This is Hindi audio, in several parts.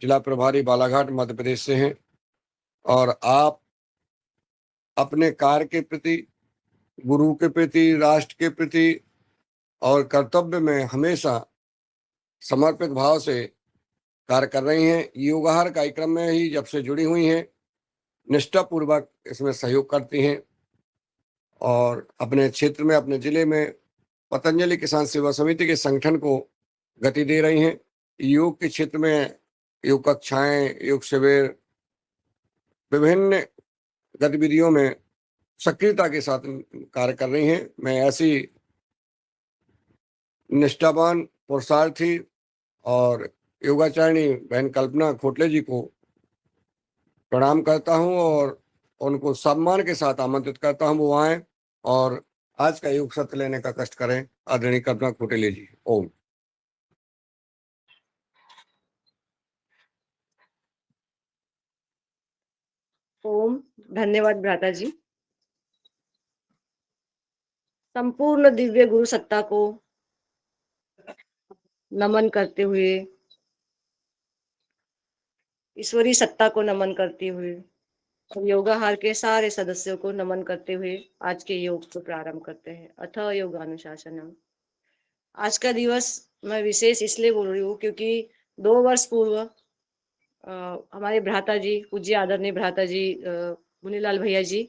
जिला प्रभारी बालाघाट मध्य प्रदेश से हैं और आप अपने कार्य के प्रति, गुरु के प्रति, राष्ट्र के प्रति और कर्तव्य में हमेशा समर्पित भाव से कार्य कर रही हैं। योगाहार कार्यक्रम में ही जब से जुड़ी हुई हैं, निष्ठापूर्वक इसमें सहयोग करती हैं और अपने क्षेत्र में, अपने जिले में पतंजलि किसान सेवा समिति के संगठन को गति दे रही हैं। योग के क्षेत्र में योग कक्षाएं, योग शिविर, विभिन्न गतिविधियों में सक्रियता के साथ कार्य कर रही हैं। मैं ऐसी निष्ठावान, पुरुषार्थी और योगाचारिणी बहन कल्पना खोटले जी को प्रणाम करता हूं और उनको सम्मान के साथ आमंत्रित करता हूं वो आए और आज का योग सत्र लेने का कष्ट करें। आदरणीय कल्पना खोटेले जी, ओम। ओम। धन्यवाद भ्राता जी। संपूर्ण दिव्य गुरु सत्ता को नमन करते हुए, ईश्वरीय सत्ता को नमन करते हुए और योगाहार के सारे सदस्यों को नमन करते हुए आज के योग को प्रारंभ करते हैं। अथ योगानुशासनम। आज का दिवस मैं विशेष इसलिए बोल रही हूँ क्योंकि 2 वर्ष पूर्व हमारे भ्राता जी, पूज्य आदरणीय भ्राता जी मुनीलाल भैया जी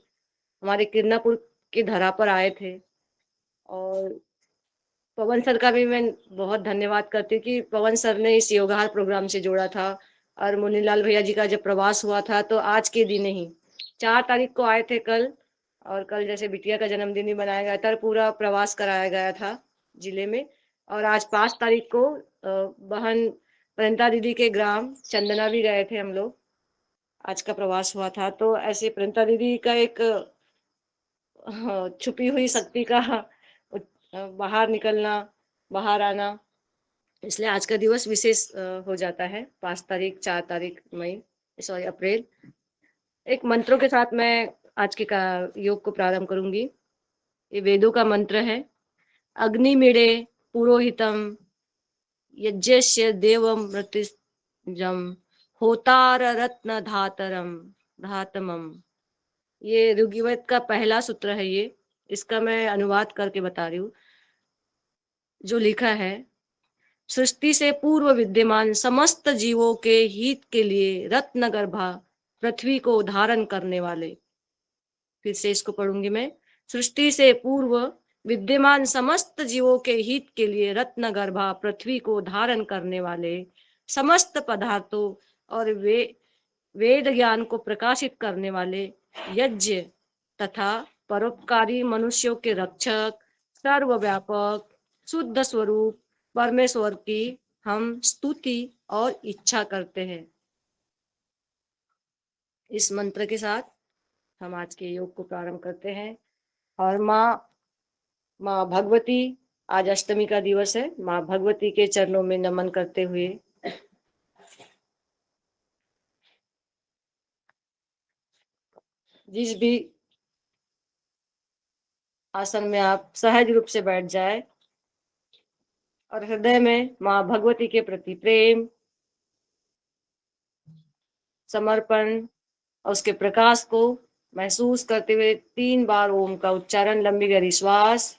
हमारे किरनापुर की धरा पर आए थे और पवन सर का भी मैं बहुत धन्यवाद करती हूँ कि पवन सर ने इस योगाहार प्रोग्राम से जोड़ा था। और मुनीलाल भैया जी का जब प्रवास हुआ था तो आज के दिन ही 4 तारीख को आए थे कल, और कल जैसे बिटिया का जन्मदिन भी मनाया गया था, पूरा प्रवास कराया गया था जिले में। और आज 5 तारीख को बहन प्रियंका दीदी के ग्राम चंदना भी गए थे हम लोग। आज का प्रवास हुआ था तो ऐसे प्रियंका दीदी का एक छुपी हुई शक्ति का बाहर निकलना, बाहर आना, इसलिए आज का दिवस विशेष हो जाता है। 5 तारीख, 4 तारीख मई, सॉरी अप्रैल। एक मंत्रों के साथ मैं आज के योग को प्रारंभ करूंगी। ये वेदों का मंत्र है। अग्निमीड़े पुरोहितम यज्ञस्य देवम मृत्युजम होतार रत्न धातरम धातमम। ये ऋग्वेद का पहला सूत्र है। ये इसका मैं अनुवाद करके बता रही हूँ। जो लिखा है, सृष्टि से पूर्व विद्यमान समस्त जीवों के हित के लिए रत्न गर्भा पृथ्वी को धारण करने वाले। फिर से इसको पढ़ूंगी मैं। सृष्टि से पूर्व विद्यमान समस्त जीवों के हित के लिए रत्न गर्भा पृथ्वी को धारण करने वाले, समस्त पदार्थों और वेद ज्ञान को प्रकाशित करने वाले, यज्ञ तथा परोपकारी मनुष्यों के रक्षक, सर्वव्यापक शुद्ध स्वरूप परमेश्वर की हम स्तुति और इच्छा करते हैं। इस मंत्र के साथ हम आज के योग को प्रारंभ करते हैं। और माँ भगवती, आज अष्टमी का दिवस है, माँ भगवती के चरणों में नमन करते हुए जिस भी आसन में आप सहज रूप से बैठ जाए और हृदय में माँ भगवती के प्रति प्रेम, समर्पण और उसके प्रकाश को महसूस करते हुए 3 बार ओम का उच्चारण, लंबी गहरी श्वास।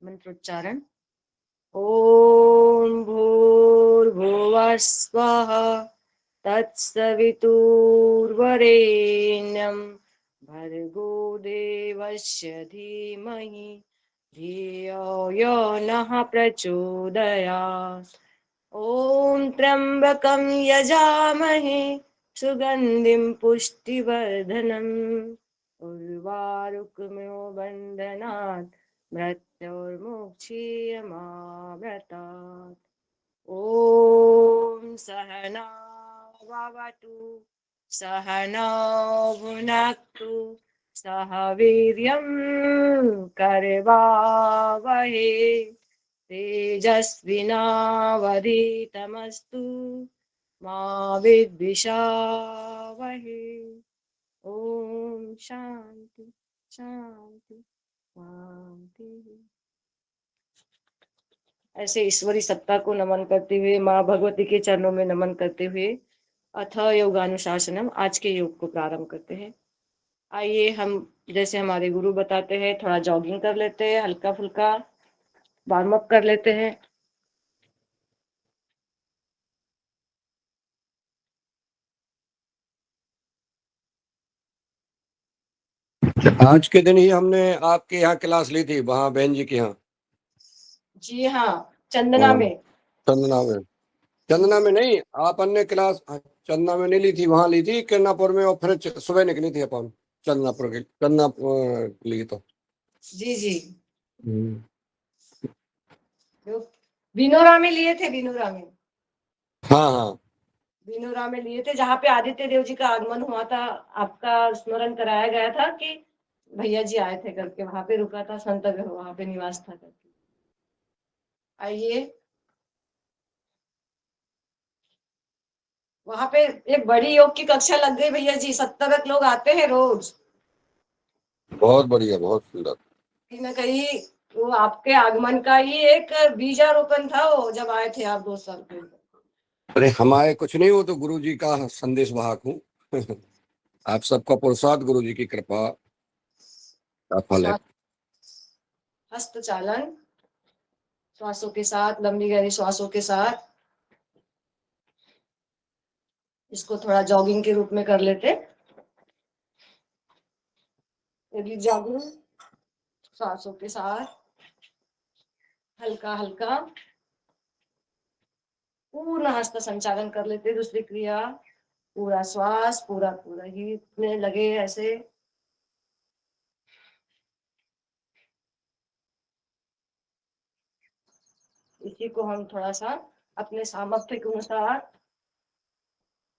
मंत्रोच्चारण। ओम भूर्भुवः स्वः तत्सवितुर्वरेण्यं भर्गो देवस्य धीमहि धियो यो नः प्रचोदयात्। ॐ त्र्यम्बकं यजामहे सुगन्धिं पुष्टिवर्धनम् उर्वारुकमिव बन्धनात् मृत्योर्मुक्षीयमामृतात्। ॐ सहना भवतु सहनौ भुनक्तु सह वीर्यं करवावहे तेजस्विनावधीतमस्तु मा विद्विषावहे। ओम शांति शांति शांति। ऐसे ईश्वरी सत्ता को नमन करते हुए, माँ भगवती के चरणों में नमन करते हुए अथ योगानुशासनम आज के योग को प्रारंभ करते हैं। आइए हम जैसे हमारे गुरु बताते हैं थोड़ा जॉगिंग कर लेते हैं, हल्का फुल्का वार्म अप कर लेते हैं। आज के दिन ही हमने आपके यहाँ क्लास ली थी, वहाँ बहन जी के यहाँ। जी हाँ, चंदना में। चंदना में, चंदना में नहीं, आप अन्य क्लास चंदना में नहीं ली थी, वहाँ ली थी किरनापुर में, और फिर सुबह निकली थी अपन चंदनापुर के ली तो। जी जी, बिनोरा में लिए थे, बिनोरा में। हाँ हाँ, बिनोरा में लिए थे, जहाँ पे आदित्य देव जी का आगमन हुआ था। आपका स्मरण कराया गया था कि भैया जी आए थे करके, वहां पे रुका था संत, वहां पे निवास था करके। आइए, वहां पे एक बड़ी योग की कक्षा लग गई भैया जी, 70 लोग आते हैं रोज। बहुत बढ़िया, बहुत सुंदर। कहीं ना कहीं वो आपके आगमन का ही एक बीजारोपण था, वो जब आए थे आप 2 साल पहले। अरे हमारे कुछ नहीं, वो तो गुरु जी का संदेश वाहक हूँ। आप सबका पुरुषार्थ, गुरु जी की कृपा का फल है। हस्त चालन, श्वासों के साथ, लंबी गहरी श्वासों के साथ इसको थोड़ा जॉगिंग के रूप में कर लेते। यदि जॉगिंग श्वासों के साथ हल्का हल्का पूर्ण हस्त संचालन कर लेते। दूसरी क्रिया, पूरा श्वास पूरा पूरा ही में लगे ऐसे। इसी को हम थोड़ा सा अपने सामर्थ्य के अनुसार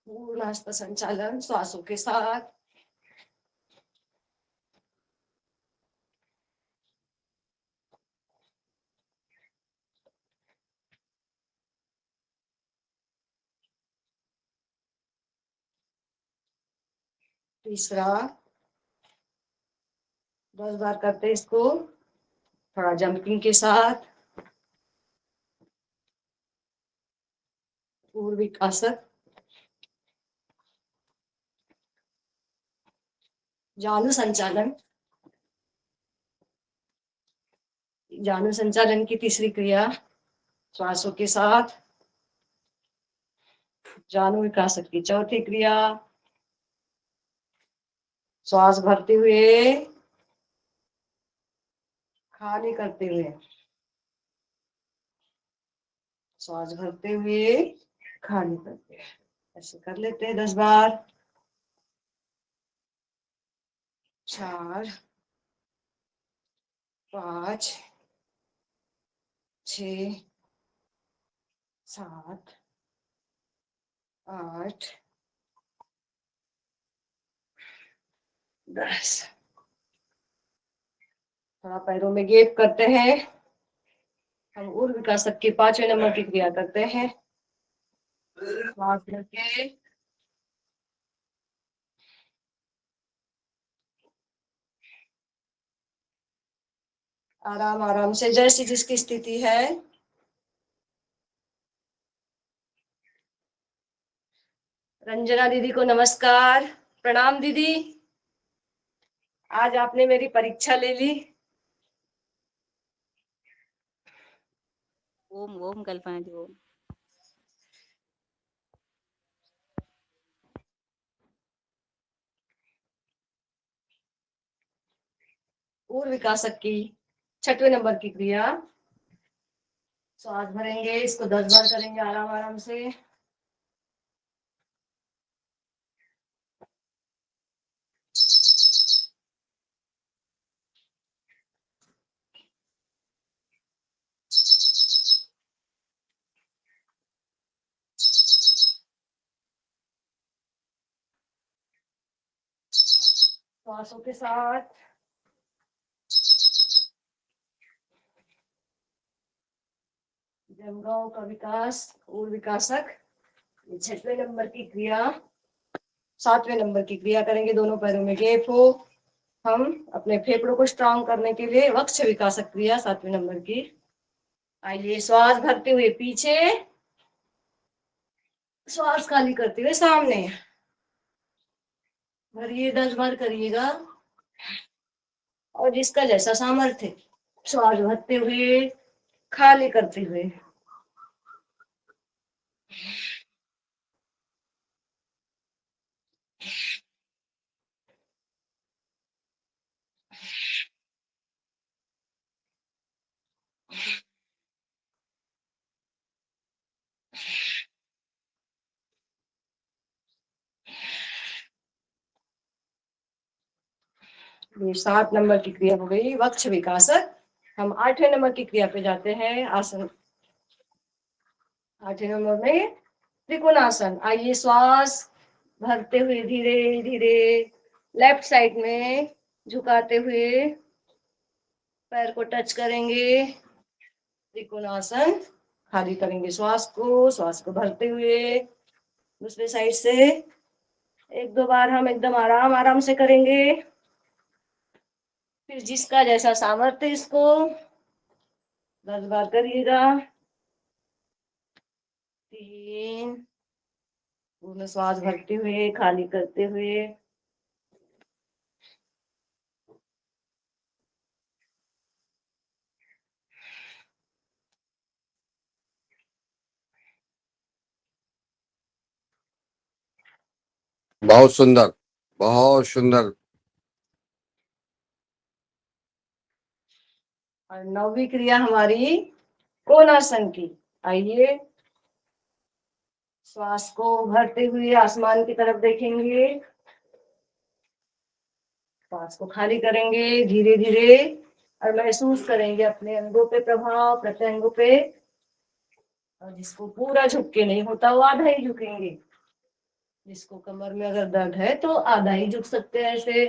पूर्ण हस्त संचालन श्वासों के साथ। तीसरा, 10 बार करते इसको थोड़ा जंपिंग के साथ। पूर्विकासन, जानु संचालन। जानु संचालन की तीसरी क्रिया, श्वासों के साथ जानु विकासक की चौथी क्रिया, श्वास भरते हुए खाली करते हुए, श्वास भरते हुए खाली करते हुए। ऐसे कर लेते हैं 10 बार। 4 5 6 7 8 10। थोड़ा पैरों में गैप करते हैं। हम ऊर्ध्व विकासक की 5वें नंबर की क्रिया करते हैं। श्वास लेके आराम आराम से, जैसी जिसकी स्थिति है। रंजना दीदी को नमस्कार, प्रणाम दीदी। आज आपने मेरी परीक्षा ले ली। ओम ओम कल्पना जी ओम। ऊर्ध्व विकासक की 6वें नंबर की क्रिया। श्वास भरेंगे, इसको 10 बार करेंगे आराम आराम से। श्वासों के साथ जंघों का विकास, ऊर्ध्व विकासक 6वें नंबर की क्रिया। 7वें नंबर की क्रिया करेंगे, दोनों पैरों में गैप हो। हम अपने फेफड़ों को स्ट्रांग करने के लिए वक्ष विकासक क्रिया 7वें नंबर की। आइए, श्वास भरते हुए पीछे, श्वास खाली करते हुए सामने। भरिए, 10 बार करिएगा। और जिसका जैसा सामर्थ्य, श्वास भरते हुए, खाली करते हुए। ये 7 नंबर की क्रिया हो गई वक्ष विकासक। हम 8वें नंबर की क्रिया पे जाते हैं, आसन। 8वें नंबर में त्रिकोणासन। आइए, श्वास भरते हुए धीरे धीरे लेफ्ट साइड में झुकाते हुए पैर को टच करेंगे। त्रिकोणासन। खाली करेंगे श्वास को भरते हुए। दूसरे साइड से 1-2 बार हम एकदम आराम आराम से करेंगे। फिर जिसका जैसा सामर्थ्य, इसको 10 बार करिएगा। 3, पूर्ण श्वास भरते हुए, खाली करते हुए। बहुत सुंदर, बहुत सुंदर। और 9वीं क्रिया हमारी कोणासन की। आइए, श्वास को भरते हुए आसमान की तरफ देखेंगे। श्वास को खाली करेंगे धीरे धीरे और महसूस करेंगे अपने अंगों पे प्रभाव, प्रत्यंगों पे। और जिसको पूरा झुक के नहीं होता, वो आधा ही झुकेंगे। जिसको कमर में अगर दर्द है तो आधा ही झुक सकते हैं ऐसे।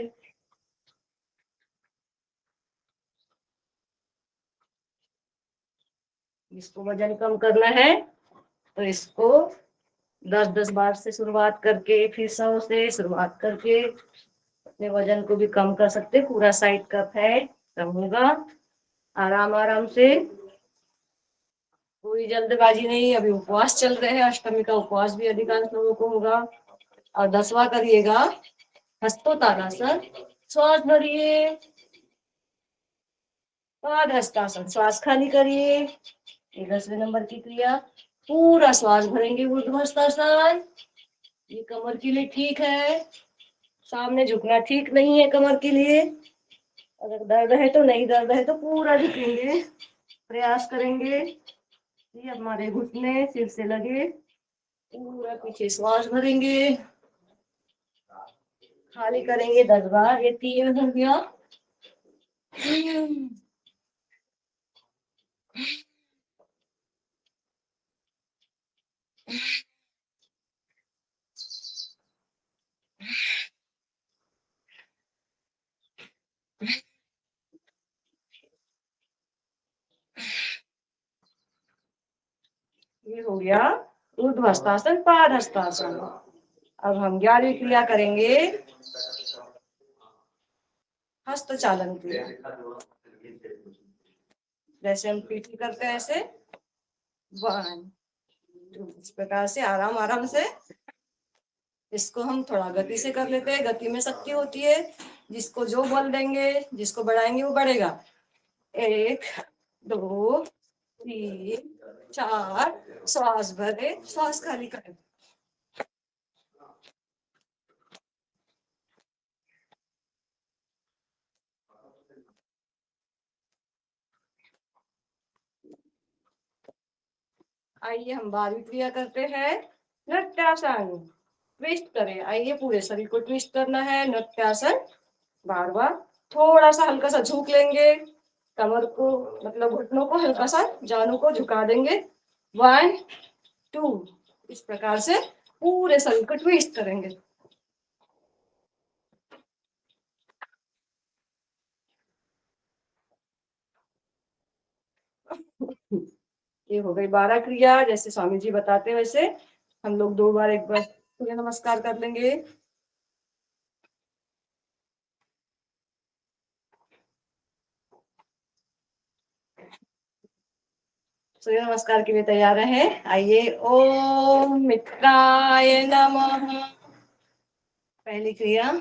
जिसको वजन कम करना है तो इसको 10-10 बार से शुरुआत करके, फिर 100 से शुरुआत करके अपने वजन को भी कम कर सकते। पूरा साइड का फैट कम होगा आराम आराम से। कोई जल्दबाजी नहीं, अभी उपवास चल रहे हैं, अष्टमी का उपवास भी अधिकांश लोगों को होगा। और 10वां करिएगा हस्तोत्तानासन। श्वास भरिए, पाद हस्तासन। श्वास खाली करिए। ये 10वें नंबर की क्रिया। पूरा श्वास भरेंगे ऊर्ध्व हस्तासन। ये कमर के लिए ठीक है, सामने झुकना ठीक नहीं है कमर के लिए। अगर दर्द है तो, नहीं दर्द है तो पूरा झुकेंगे, प्रयास करेंगे ये हमारे घुटने सिर से लगे। पूरा पीछे श्वास भरेंगे, खाली करेंगे 10 बार। ये 3 हो गया। ये हो गया ऊर्ध्व हस्तासन, पाद हस्तासन। अब हम 11वीं क्रिया करेंगे हस्तचालन क्रिया। जैसे हम पीठी करते हैं ऐसे 1 2, इस प्रकार से आराम आराम से। इसको हम थोड़ा गति से कर लेते हैं, गति में शक्ति होती है। जिसको जो बल देंगे, जिसको बढ़ाएंगे वो बढ़ेगा। 1 2 3 4, श्वास भरे, श्वास खाली करें। आइए हम 12वीं क्रिया करते हैं, नृत्यासन। ट्विस्ट करें, आइए पूरे शरीर को ट्विस्ट करना है, नृत्यासन। बार बार थोड़ा सा हल्का सा झुक लेंगे, कमर को मतलब घुटनों को हल्का सा, जानु को झुका देंगे। 1 2, इस प्रकार से पूरे शरीर को ट्विस्ट करेंगे। ये हो गई 12 क्रिया, जैसे स्वामी जी बताते हैं वैसे हम लोग 2 बार एक बार सूर्य नमस्कार कर लेंगे। सूर्य नमस्कार के लिए तैयार है। आइए, ओम मित्राय नमः। पहली क्रिया,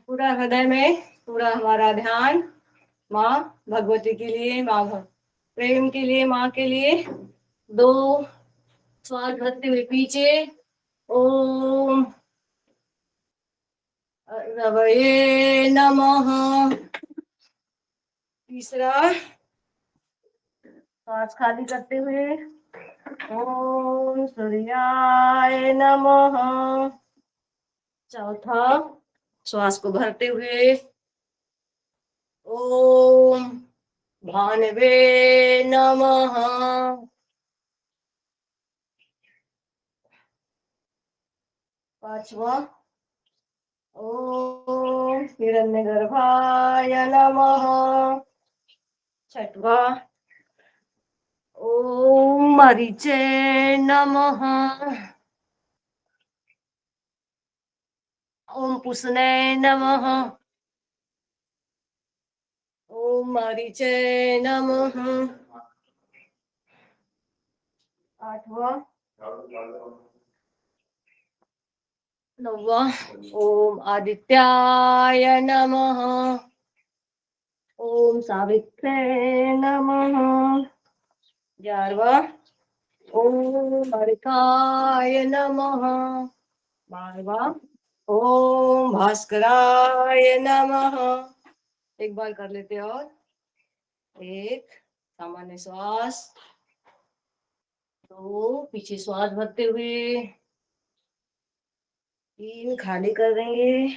पूरा हृदय में पूरा हमारा ध्यान माँ भगवती के लिए, माँ प्रेम के लिए, माँ के लिए। 2 श्वास भरते हुए पीछे, ओम रवये नमः। तीसरा, श्वास खाली करते हुए, ओम सूर्याय नमः। चौथा, श्वास को भरते हुए, ओम भानवे नमः। पांचवा, ओम हिरण्यगर्भाय नमः। छठवा, ओम मरीचे नमः। ओम पुष्णे नमः। ओम मरीचे नमः। आठवा, नौवा, ओम आदित्याय नमः। ओम सावित्रे नमः। 11वां, ओम अर्काय नमः। 12वां, ओम भास्कराय नमः। एक बार कर लेते और एक सामान्य श्वास, 2 पीछे श्वास भरते हुए, 3 खाली कर देंगे,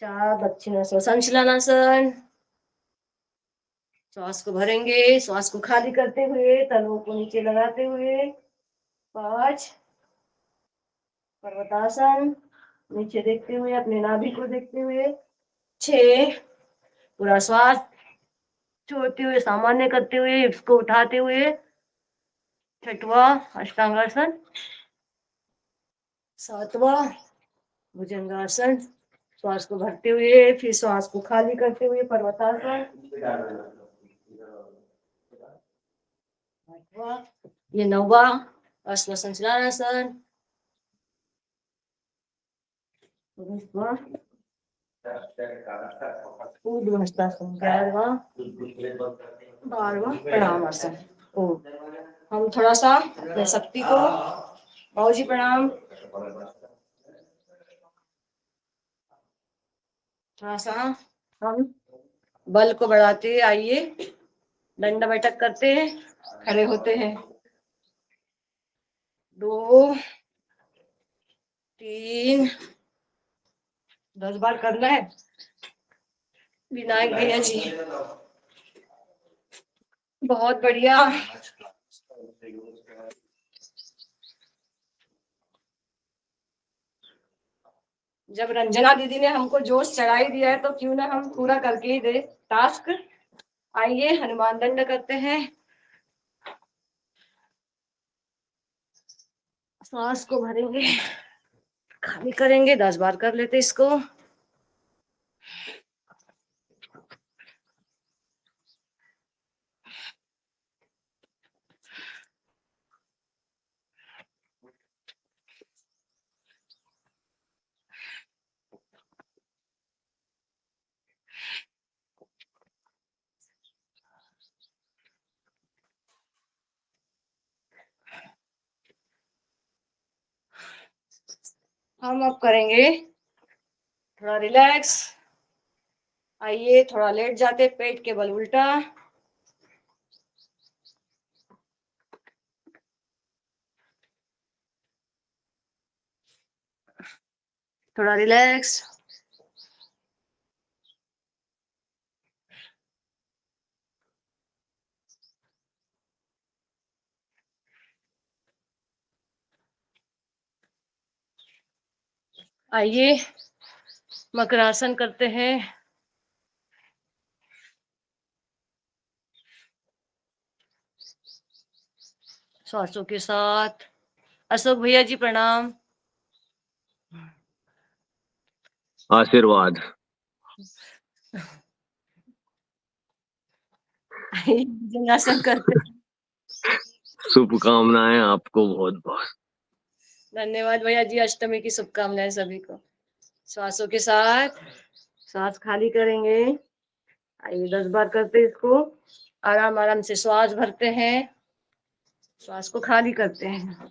4 दक्षिणासन संचलनासन। श्वास को भरेंगे, श्वास को खाली करते हुए, तलवों को नीचे लगाते हुए। 5 पर्वतासन, नीचे देखते हुए, अपने नाभि को देखते हुए। 6 पूरा श्वास छोड़ते हुए, सामान्य करते हुए, इसको उठाते हुए। 6वां अष्टांगासन। 7वां भुजंगासन, श्वास को भरते हुए, फिर श्वास को खाली करते हुए, पर्वतासन। 8वां, ये 9वां अश्व संचलनासन। 10वां ऊर्ध्व हस्तासन। 11वां 12वां प्रणामासन। ओ, हम थोड़ा सा अपने शक्ति को, बाबूजी प्रणाम, थोड़ा सा हम बल को बढ़ाते, आइए दंड बैठक करते हैं, खड़े होते हैं। 2 3 10 बार करना है। विनायक भैया जी, बहुत बढ़िया। जब रंजना दीदी ने हमको जोश चढ़ाई दिया है तो क्यों ना हम पूरा करके ही दे टास्क। आइए हनुमान दंड करते हैं। श्वास को भरेंगे, खाली करेंगे, 10 बार कर लेते इसको। हम अब करेंगे थोड़ा रिलैक्स। आइए थोड़ा लेट जाते, पेट के बल उल्टा, थोड़ा रिलैक्स। आइए मकरासन करते हैं। श्वासों के साथ। अशोक भैया जी प्रणाम। आशीर्वाद। भुजंगासन करते हैं। शुभकामनाएं आपको बहुत बहुत। धन्यवाद भैया जी, अष्टमी की शुभकामनाएं सभी को। श्वासों के साथ श्वास खाली करेंगे। आइए 10 बार करते हैं इसको। आराम आराम से श्वास भरते हैं, श्वास को खाली करते हैं।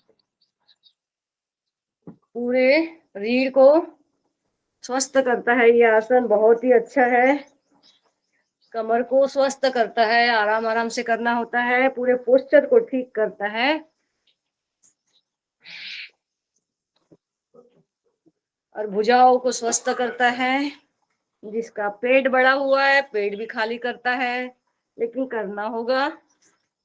पूरे रीढ़ को स्वस्थ करता है ये आसन, बहुत ही अच्छा है। कमर को स्वस्थ करता है, आराम आराम से करना होता है। पूरे पोस्चर को ठीक करता है। और भुजाओं को स्वस्थ करता है। जिसका पेट बड़ा हुआ है, पेट भी खाली करता है। लेकिन करना होगा,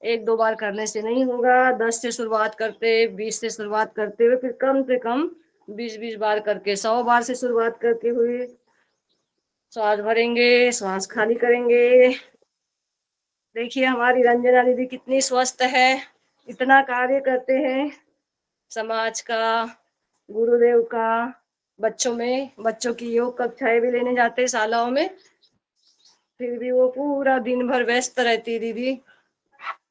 1-2 बार करने से नहीं होगा। 10 से शुरुआत करते, 20 से शुरुआत करते हुए फिर कम से कम 20-20 बार करके 100 बार से शुरुआत करते हुए श्वास भरेंगे, श्वास खाली करेंगे। देखिए हमारी रंजना दीदी कितनी स्वस्थ है, इतना कार्य करते हैं समाज का, गुरुदेव का। बच्चों की योग कक्षाएं भी लेने जाते हैं शालाओं में, फिर भी वो पूरा दिन भर व्यस्त रहती दीदी।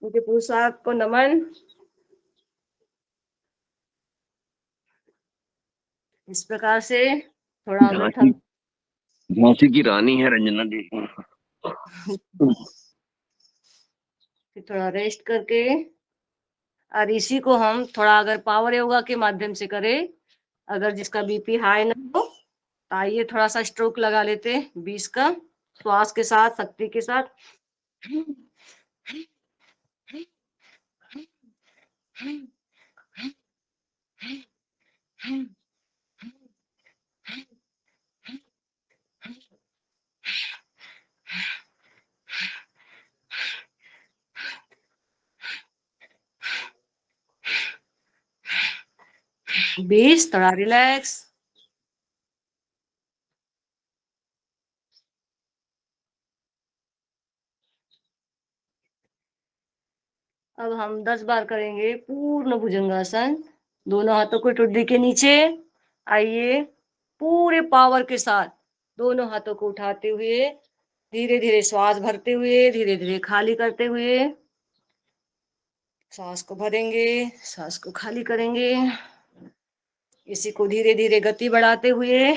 उनके पुरुषार्थ को नमन। इस प्रकार से थोड़ा अगर झांसी झांसी की रानी है रंजना देवी। फिर थोड़ा रेस्ट करके, और इसी को हम थोड़ा अगर पावर योगा के माध्यम से करें, अगर जिसका बीपी हाई ना हो तो आइए थोड़ा सा स्ट्रोक लगा लेते 20 का, श्वास के साथ, शक्ति के साथ। बीस, थोड़ा रिलैक्स। अब हम 10 बार करेंगे पूर्ण भुजंगासन। दोनों हाथों को ठुड्डी के नीचे। आइए पूरे पावर के साथ दोनों हाथों को उठाते हुए, धीरे धीरे श्वास भरते हुए, धीरे धीरे खाली करते हुए, श्वास को भरेंगे, श्वास को खाली करेंगे। इसी को धीरे धीरे गति बढ़ाते हुए,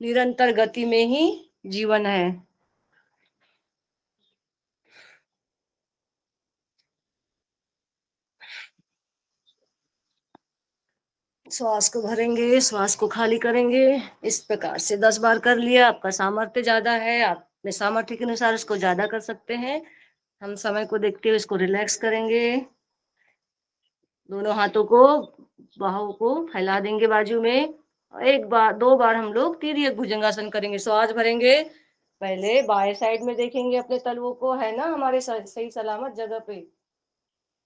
निरंतर गति में ही जीवन है। श्वास को भरेंगे, श्वास को खाली करेंगे। इस प्रकार से 10 बार कर लिया। आपका सामर्थ्य ज्यादा है, आप अपने सामर्थ्य के अनुसार इसको ज्यादा कर सकते हैं। हम समय को देखते हुए इसको रिलैक्स करेंगे। दोनों हाथों को, बाहों को फैला देंगे बाजू में। 1 बार 2 बार हम लोग तिर्यक भुजंगासन करेंगे। श्वास भरेंगे, पहले बाएं साइड में देखेंगे अपने तलवों को, है ना हमारे सही सलामत जगह पे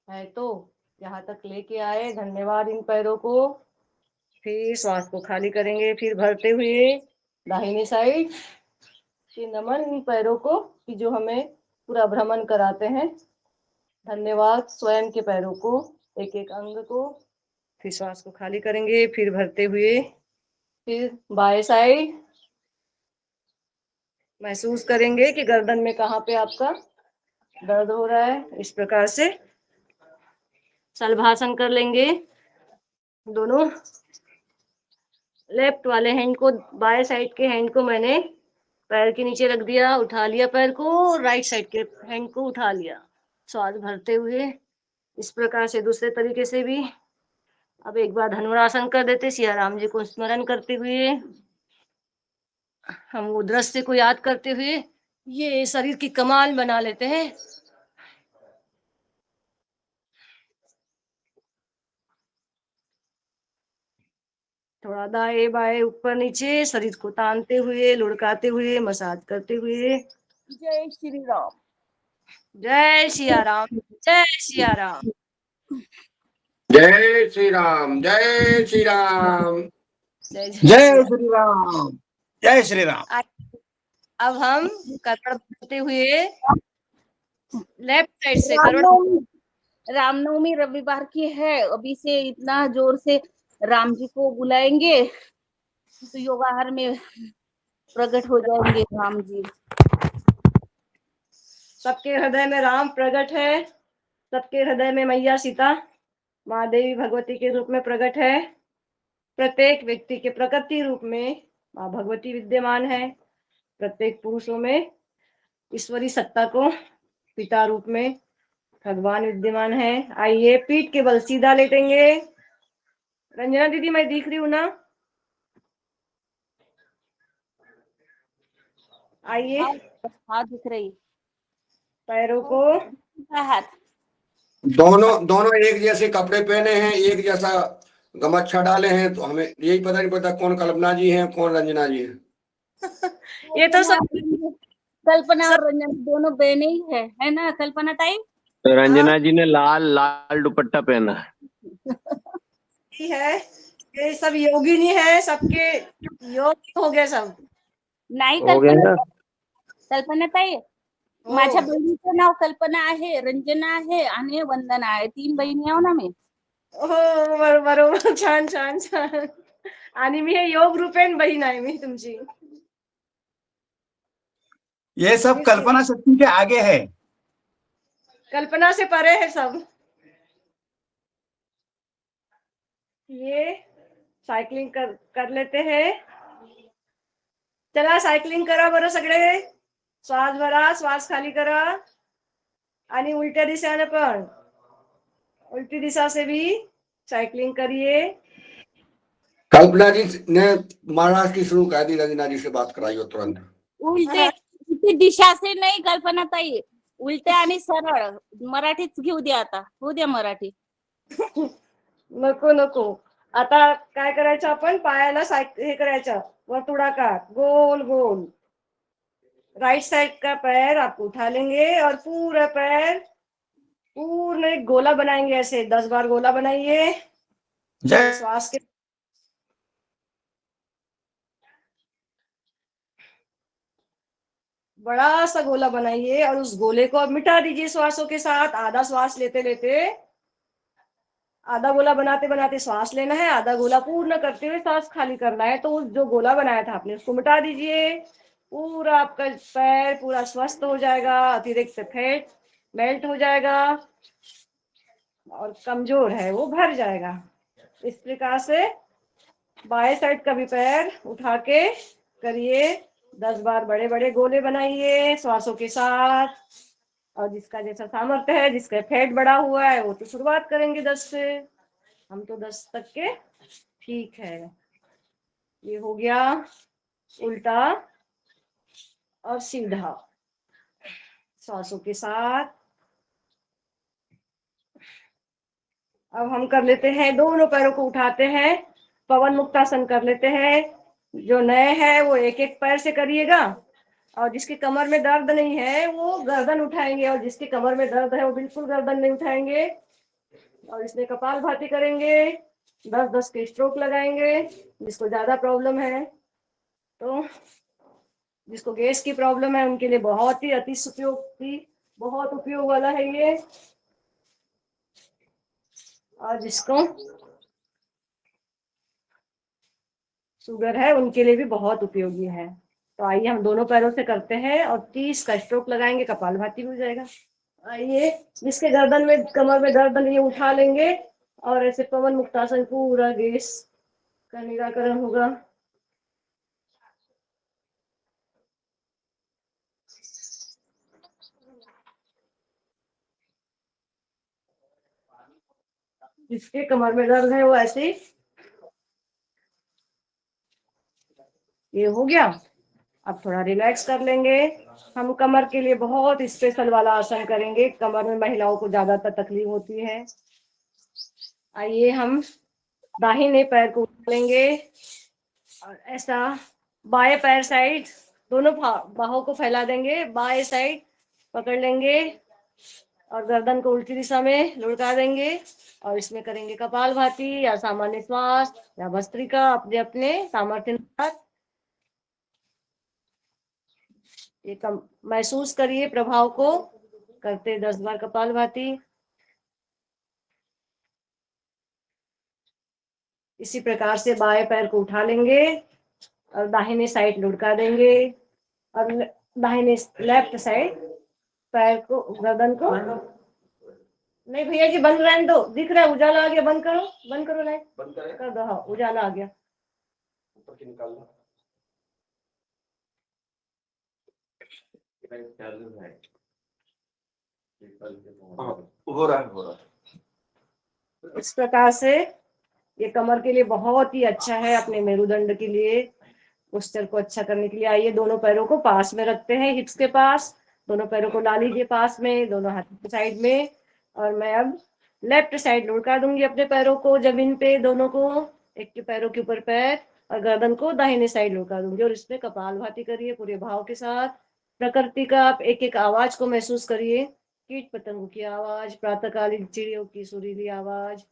है, तो यहाँ तक लेके आए। धन्यवाद इन पैरों को। फिर श्वास को खाली करेंगे, फिर भरते हुए दाहिनी साइड। फिर नमन इन पैरों को कि जो हमें पूरा भ्रमण कराते हैं। धन्यवाद स्वयं के पैरों को, एक एक अंग को। फिर श्वास को खाली करेंगे, फिर भरते हुए, फिर बाएं साइड। महसूस करेंगे कि गर्दन में कहाँ पे आपका दर्द हो रहा है। इस प्रकार से शलभासन कर लेंगे। दोनों लेफ्ट वाले हैंड को, बाएं साइड के हैंड को मैंने पैर के नीचे रख दिया, उठा लिया पैर को, राइट साइड के हैंड को उठा लिया, श्वास भरते हुए। इस प्रकार से दूसरे तरीके से भी। अब एक बार धनुरासन कर देते, सिया राम जी को स्मरण करते हुए, हम वो दृश्य को याद करते हुए ये शरीर की कमाल बना लेते हैं। थोड़ा दाएं बाएं ऊपर नीचे शरीर को तानते हुए, लुढ़काते हुए, मसाज करते हुए। जय श्री राम। जय सिया राम, जय सिया राम। जय श्री राम, जय श्री राम। जय जय जय श्री राम, जय श्री राम। अब हम करवट बदलते हुए लेफ्ट साइड से करवट। रामनवमी रामनवमी रविवार की है, अभी से इतना जोर से राम जी को बुलाएंगे तो योगाहार में प्रकट हो जाएंगे राम जी। सबके हृदय में राम प्रकट है, सबके हृदय में मैया सीता माँ देवी भगवती के रूप में प्रकट है। प्रत्येक व्यक्ति के प्रकृति रूप में माँ भगवती विद्यमान है। प्रत्येक पुरुषों में ईश्वरी सत्ता को पिता रूप में भगवान विद्यमान है। आइए पीठ के बल सीधा लेटेंगे। रंजना दीदी मैं दिख रही हूँ ना? आइए हाथ दिख रही, पैरों को हाथ दोनों एक जैसे कपड़े पहने हैं, एक जैसा गमछा डाले हैं, तो हमें यही पता नहीं पड़ता कौन कल्पना जी हैं कौन रंजना जी हैं। ये तो सब कल्पना और रंजना दोनों बहने ही है ना कल्पना ताई? तो रंजना जी ने लाल दुपट्टा पहना है। ये सब योगिनी है, सबके योग हो गए सब। नाही हो गया ना? कल्पना ताई, माझ्या बहिणीचं नाव कल्पना आहे, रंजना आहे आणि वंदना आहे, 3 बहिणी आहो ना मी. हो बरोबर, छान छान छान. आणि मी हे योग रूपेण बहीण आहे मी तुमची. ये सब कल्पना शक्ति के आगे है, कल्पना से परे है सब. ये सायकलिंग कर लेते हैं. चला सायकलिंग करा बरं सगळे. श्वास भरा, श्वास खाली करा आणि उलट्या दिशेने पण. उल्टी दिशा से भी साइकिलिंग करिए. कल्पना जी ने महाराष्ट्र की शुरू कर दी, रंजना जी से बात कराई हो तुरंत. उलटी दिशा से नाही कल्पना ताई, उलटे आणि सरळ मराठीच घेऊ द्या आता, होऊ द्या मराठी. नको नको. आता काय करायचं आपण, पायाला हे करायचं वर्तुळाकार गोल गोल. राइट साइड का पैर आप उठा लेंगे और पूरा पैर पूर्ण एक गोला बनाएंगे. ऐसे 10 बार गोला बनाइए. श्वास के बड़ा सा गोला बनाइए और उस गोले को अब मिटा दीजिए श्वासों के साथ. आधा श्वास लेते लेते आधा गोला बनाते बनाते श्वास लेना है, आधा गोला पूर्ण करते हुए श्वास खाली करना है. तो उस जो गोला बनाया था आपने उसको मिटा दीजिए. पूरा आपका पैर पूरा स्वस्थ हो जाएगा, अतिरिक्त फैट मेल्ट हो जाएगा और कमजोर है वो भर जाएगा. इस प्रकार से बाएं साइड का भी पैर उठा के करिए. 10 बार बड़े बड़े गोले बनाइए श्वासों के साथ. और जिसका जैसा सामर्थ्य है, जिसका फैट बढ़ा हुआ है, वो तो शुरुआत करेंगे 10 से. हम तो 10 तक के ठीक है. ये हो गया उल्टा और सीधा श्वासों के साथ. अब हम कर लेते हैं, दोनों पैरों को उठाते हैं, पवन मुक्तासन कर लेते हैं. जो नए हैं वो एक एक पैर से करिएगा और जिसकी कमर में दर्द नहीं है वो गर्दन उठाएंगे और जिसकी कमर में दर्द है वो बिल्कुल गर्दन नहीं उठाएंगे. और इसमें कपाल भाती करेंगे. 10-10 के स्ट्रोक लगाएंगे. जिसको ज्यादा प्रॉब्लम है, तो जिसको गैस की प्रॉब्लम है उनके लिए बहुत ही अति उपयोगी, बहुत उपयोग वाला है ये. और जिसको शुगर है उनके लिए भी बहुत उपयोगी है. तो आइए हम दोनों पैरों से करते हैं और 30 का स्ट्रोक लगाएंगे. कपाल भाती हो जाएगा. आइए, जिसके गर्दन में कमर में दर्द नहीं उठा लेंगे और ऐसे पवन मुक्तासन पूरा गैस का निराकरण होगा. जिसके कमर में दर्द है वो ऐसे. ये हो गया. अब थोड़ा रिलैक्स कर लेंगे. हम कमर के लिए बहुत स्पेशल वाला आसन करेंगे. कमर में महिलाओं को ज्यादातर तकलीफ होती है. आइए हम दाहिने पैर को उठा लेंगे और ऐसा बाएं पैर साइड दोनों बाहों को फैला देंगे, बाएं साइड पकड़ लेंगे और गर्दन को उल्टी दिशा में लुढ़का देंगे और इसमें करेंगे कपालभाति या सामान्य श्वास या भस्त्रिका, अपने अपने सामर्थ्य अनुसार। ये महसूस करिए प्रभाव को करते 10 बार कपालभाति। इसी प्रकार से बाएं पैर को उठा लेंगे और दाहिने साइड लुढ़का देंगे और दाहिने लेफ्ट साइड पैर को गर्दन को, नहीं भैया जी बंद रहने दो, दिख रहा है उजाला आ गया, बंद करो, बंद करो लाइट, बंद कर दो, हाँ उजाला आ गया। ऊपर की निकालना हो रहा है। इस प्रकार से ये कमर के लिए बहुत ही अच्छा है, अपने मेरुदंड के लिए, पोस्चर को अच्छा करने के लिए। आइए दोनों पैरों को पास में रखते हैं, हिप्स के पास, दोनों पैरों को ला लीजिए पास में, दोनों हाथों की साइड में, और मैं अब लेफ्ट साइड लुढ़का दूंगी अपने पैरों को जमीन पे, दोनों को, एक के पैरों के ऊपर पैर, और गर्दन को दाहिने साइड लुढ़का दूंगी। और इसमें कपालभाति करिए पूरे भाव के साथ। प्रकृति का आप एक एक आवाज को महसूस करिए, कीट पतंगों की आवाज, प्रातःकालीन चिड़ियों की सुरीली आवाज।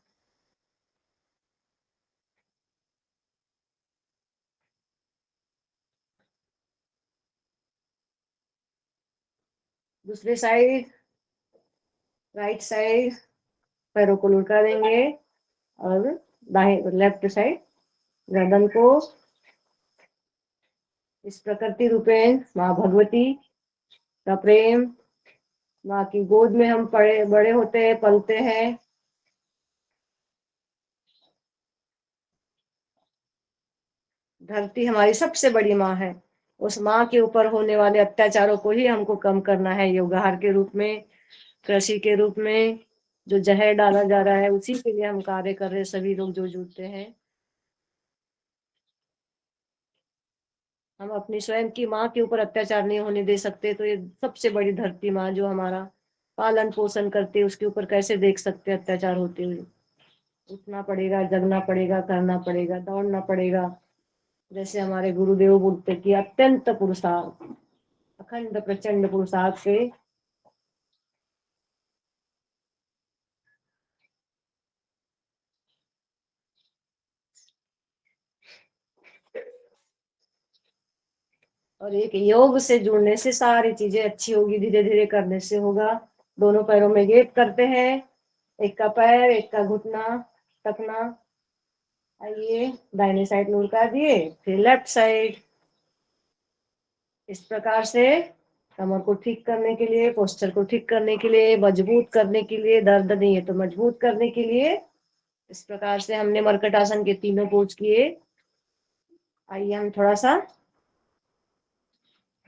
दूसरी साइड, राइट साइड, पैरों को लुढ़का देंगे और लेफ्ट साइड गर्दन को इस प्रकृति रूपेण माँ भगवती का प्रेम, माँ की गोद में हम बड़े होते हैं, पलते हैं। धरती हमारी सबसे बड़ी माँ है, उस माँ के ऊपर होने वाले अत्याचारों को ही हमको कम करना है, योगाहार के रूप में, कृषि के रूप में जो जहर डाला जा रहा है उसी के लिए हम कार्य कर रहे हैं, सभी लोग जो जुटते हैं। हम अपनी स्वयं की माँ के ऊपर अत्याचार नहीं होने दे सकते, तो ये सबसे बड़ी धरती माँ जो हमारा पालन पोषण करती है उसके ऊपर कैसे देख सकते अत्याचार होते हुए। उठना पड़ेगा, जगना पड़ेगा, करना पड़ेगा, दौड़ना पड़ेगा। जैसे हमारे गुरुदेव बोलते कि अत्यंत पुरुषार्थ, अखंड प्रचंड पुरुषार्थ से और एक योग से जुड़ने से सारी चीजें अच्छी होगी, धीरे धीरे करने से होगा। दोनों पैरों में गेप करते हैं, एक का पैर एक का घुटना टकना। आइए दाहिने साइड लुढ़का दिए, फिर लेफ्ट साइड। इस प्रकार से कमर को ठीक करने के लिए, पोस्चर को ठीक करने के लिए, मजबूत करने के लिए, दर्द नहीं है तो मजबूत करने के लिए, इस प्रकार से हमने मरकट आसन के तीनों पोज किए। आइए हम थोड़ा सा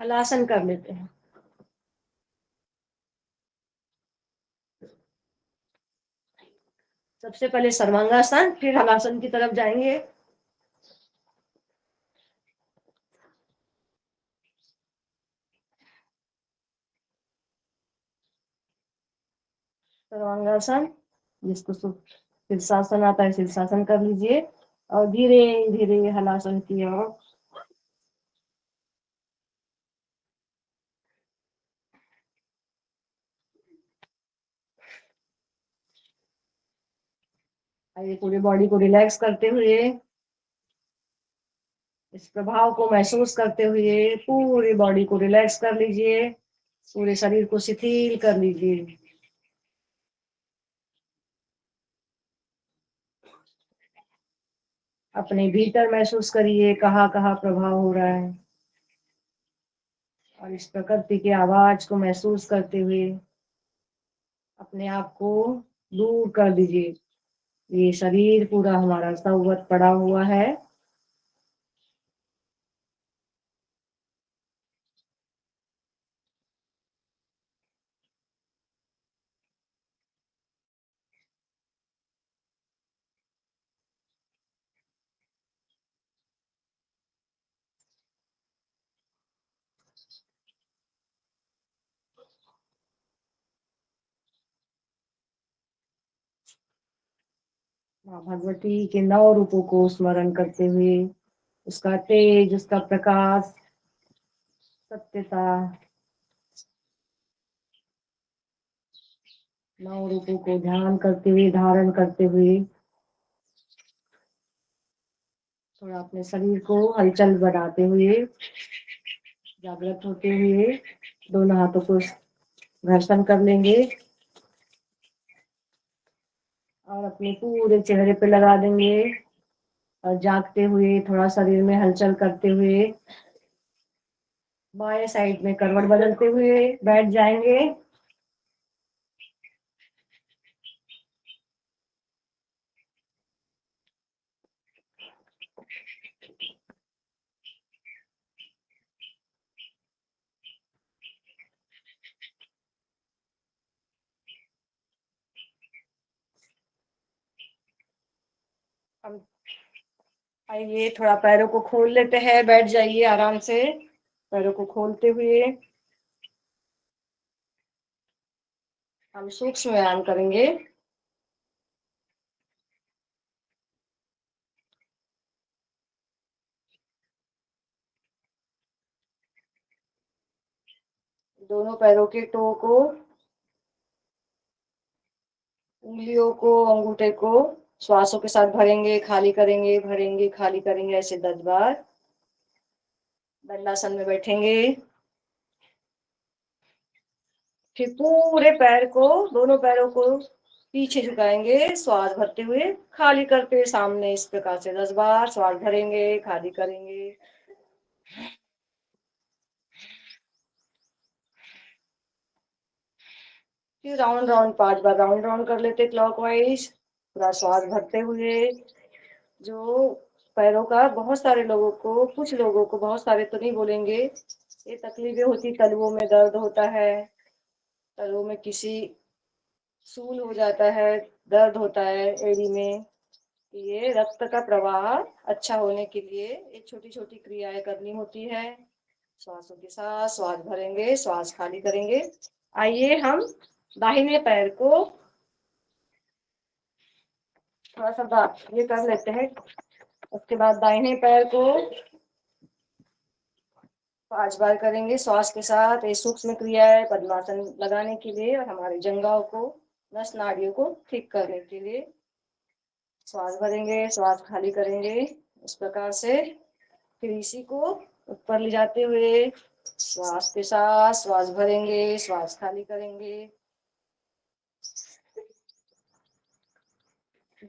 हलासन कर लेते हैं। सबसे पहले सर्वांगासन, फिर हलासन की तरफ जाएंगे। सर्वांगासन, जिसको शीर्षासन आता है शीर्षासन कर लीजिए और धीरे धीरे हलासन की ओर। आइए पूरी बॉडी को रिलैक्स करते हुए, इस प्रभाव को महसूस करते हुए पूरी बॉडी को रिलैक्स कर लीजिए, पूरे शरीर को शिथिल कर लीजिए। अपने भीतर महसूस करिए कहाँ कहाँ प्रभाव हो रहा है, और इस प्रकृति की आवाज को महसूस करते हुए अपने आप को दूर कर दीजिए। ये शरीर पूरा हमारा सौवत पड़ा हुआ है। माँ भगवती के 9 रूपों को स्मरण करते हुए उसका तेज, उसका प्रकाश, सत्यता, 9 रूपों को ध्यान करते हुए, धारण करते हुए थोड़ा अपने शरीर को हलचल बनाते हुए, जागृत होते हुए दोनों हाथों को घर्षण कर लेंगे और अपने पूरे चेहरे पे लगा देंगे और जागते हुए थोड़ा शरीर में हलचल करते हुए बाएं साइड में करवट बदलते हुए बैठ जाएंगे। हम आइए थोड़ा पैरों को खोल लेते हैं, बैठ जाइए आराम से पैरों को खोलते हुए। हम सूक्ष्म व्यायाम करेंगे। दोनों पैरों के टो को, उंगलियों को, अंगूठे को श्वासों के साथ भरेंगे, खाली करेंगे, भरेंगे, खाली करेंगे, ऐसे 10 बार। दंडासन में बैठेंगे। फिर पूरे पैर को, दोनों पैरों को पीछे झुकाएंगे, श्वास भरते हुए, खाली करते हुए सामने, इस प्रकार से 10 बार श्वास भरेंगे, खाली करेंगे। फिर राउंड राउंड 5 बार राउंड राउंड कर लेते क्लॉकवाइज, पूरा श्वास भरते हुए। जो पैरों का बहुत सारे लोगों को, कुछ लोगों को, बहुत सारे तो नहीं बोलेंगे, ये तकलीफें होती, तलवों में दर्द होता है, तलवों में किसी सूल हो जाता है, दर्द होता है एड़ी में, ये रक्त का प्रवाह अच्छा होने के लिए एक छोटी छोटी क्रियाएं करनी होती है। श्वासों के साथ श्वास भरेंगे, श्वास खाली करेंगे। आइए हम दाहिने पैर को थोड़ा सा ये कर लेते हैं। उसके बाद दाहिने पैर को 5 बार करेंगे श्वास के साथ। ये सूक्ष्म क्रिया है पद्मासन लगाने के लिए और हमारे जंघाओं को, नस नाड़ियों को ठीक करने के लिए। श्वास भरेंगे, श्वास खाली करेंगे, इस प्रकार से। फिर इसी को ऊपर ले जाते हुए श्वास के साथ श्वास भरेंगे, श्वास खाली करेंगे,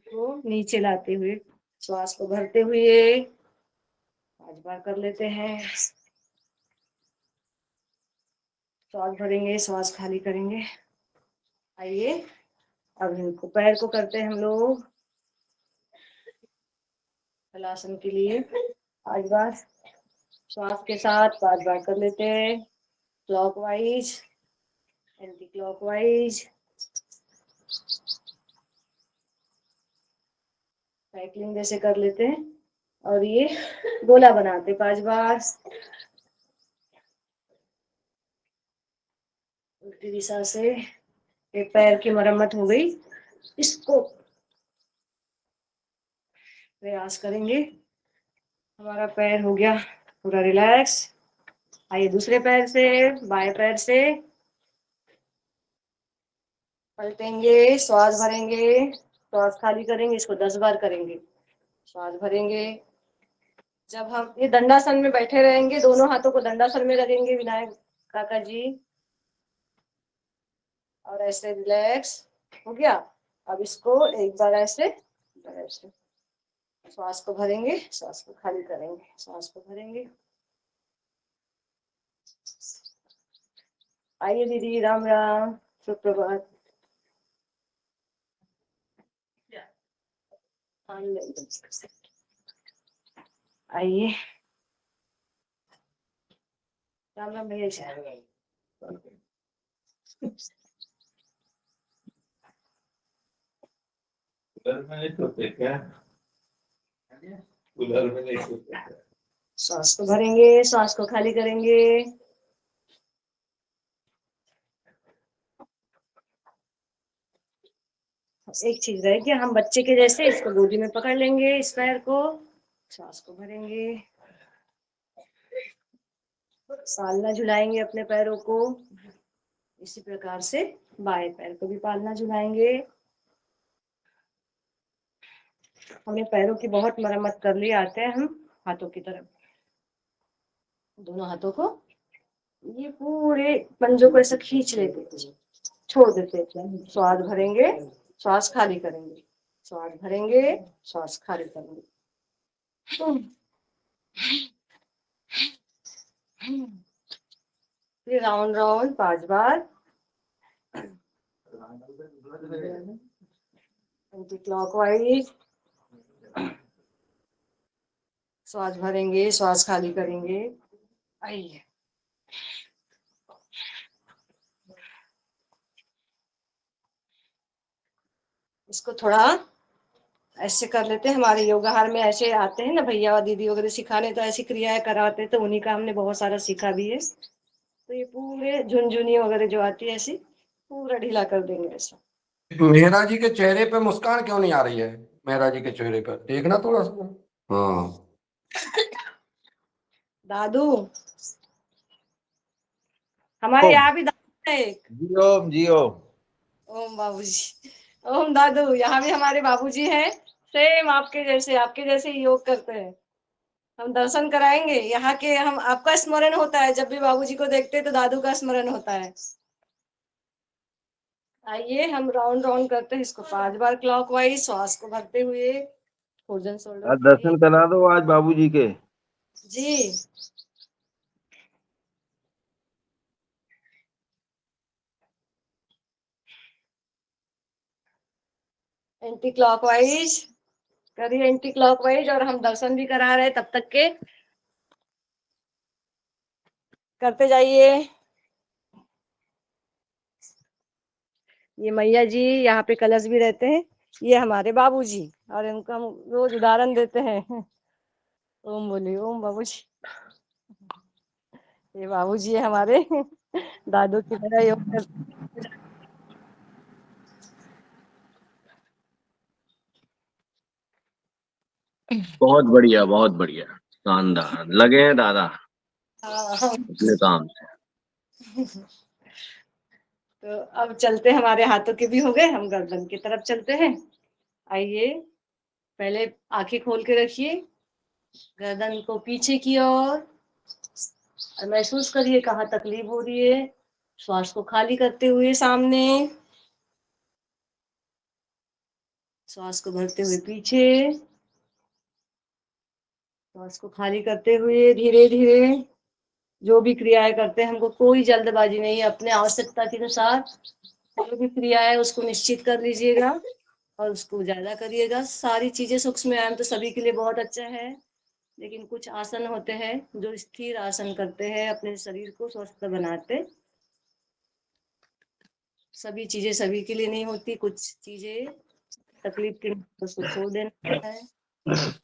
को नीचे लाते हुए श्वास को भरते हुए 5 बार कर लेते हैं। श्वास भरेंगे, श्वास खाली करेंगे। आइए अब इनको पैर को करते हैं हम लोग हलासन के लिए 5 बार। श्वास के साथ 5 बार कर लेते हैं, क्लॉकवाइज, एंटी क्लॉकवाइज, साइक्लिंग जैसे कर लेते हैं। और ये गोला बनाते 5 बार, उल्टी दिशा से। एक पैर की मरम्मत हो गई, इसको प्रयास करेंगे। हमारा पैर हो गया पूरा रिलैक्स। आइए दूसरे पैर से, बाएं पैर से पलटेंगे, श्वास भरेंगे, श्वास खाली करेंगे, इसको 10 बार करेंगे। श्वास भरेंगे। जब हम ये दंडासन में बैठे रहेंगे, दोनों हाथों को दंडासन में रखेंगे विनायक काका जी, और ऐसे रिलैक्स हो गया। अब इसको एक बार ऐसे श्वास को भरेंगे, श्वास को खाली करेंगे, श्वास को भरेंगे। आइए दीदी, राम राम, सुप्रभात। आइए, राम राम भैया। कूलर में नहीं सोते क्या? कूलर में नहीं सोते क्या? श्वास को भरेंगे, श्वास को खाली करेंगे। एक चीज रह गया, हम बच्चे के जैसे इसको गोदी में पकड़ लेंगे, इस पैर को श्वास को भरेंगे, पालना झुलाएंगे अपने पैरों को। इसी प्रकार से बाएं पैर को भी पालना झुलाएंगे। हमें पैरों की बहुत मरम्मत कर ली, आते हैं हम हाथों की तरफ। दोनों हाथों को ये पूरे पंजों को ऐसे खींच लेते, छोड़ देते। श्वास भरेंगे, श्वास खाली करेंगे, श्वास भरेंगे, श्वास खाली करेंगे। फिर राउंड राउंड 5 बार। Anticlockwise. श्वास भरेंगे, श्वास खाली करेंगे। आइए, इसको थोड़ा ऐसे कर लेते हैं। हमारे योगाहार में ऐसे आते हैं ना भैया और दीदी वगैरह सिखाने, तो ऐसी क्रियाएं कराते, तो उन्हीं का हमने बहुत सारा सीखा भी है। तो ये पूरे झुनझुनी वगैरह जो आती है ऐसी पूरा ढीला कर देंगे ऐसा। मेहरा जी के चेहरे पे मुस्कान क्यों नहीं आ रही है? मेहरा जी के चेहरे पर देखना थोड़ा सा। हाँ दादू, हमारे यहाँ भी दादू है एक। जी ओम, जी ओम। ओम बाबूजी, ओम दादू। यहाँ भी हमारे बाबूजी हैं, सेम आपके जैसे ही योग करते हैं। हम दर्शन कराएंगे यहाँ के। हम आपका स्मरण होता है, जब भी बाबूजी को देखते हैं तो दादू का स्मरण होता है। आइए, हम राउंड राउंड करते हैं इसको 5 बार क्लॉकवाइज, श्वास को भरते हुए। भोजन शोल्डर आज दर्शन करा दो आज बाबूजी के। जी। एंटी क्लॉकवाइज करिए, एंटी क्लॉकवाइज। और हम दर्शन भी करा रहे हैं तब तक के, करते जाइए। ये मैया जी यहाँ पे कलश भी रहते हैं, ये हमारे बाबूजी, और इनको हम रोज उदाहरण देते हैं। ओम बोलिए, ओम बाबूजी। ये बाबूजी है हमारे, दादू की तरह योग करते। बहुत बढ़िया, बहुत बढ़िया, शानदार लगे हैं दादा हाँ। अपने काम से। तो अब चलते, हमारे हाथों के भी हो गए, हम गर्दन की तरफ चलते हैं। आइए, पहले आंखें खोल के रखिए, गर्दन को पीछे की ओर, और महसूस करिए कहाँ तकलीफ हो रही है। श्वास को खाली करते हुए सामने, श्वास को भरते हुए पीछे, श्वास को खाली करते हुए धीरे धीरे। जो भी क्रियाएं करते हैं, हमको कोई जल्दबाजी नहीं है, अपने आवश्यकता के अनुसार जो भी क्रिया है उसको निश्चित कर लीजिएगा और उसको ज्यादा करिएगा। सारी चीजें सूक्ष्म व्यायाम तो सभी के लिए बहुत अच्छा है, लेकिन कुछ आसन होते हैं जो स्थिर आसन करते हैं, अपने शरीर को स्वस्थ बनाते। सभी चीजें सभी के लिए नहीं होती, कुछ चीजें तकलीफ के लिए उसको छोड़ देना है।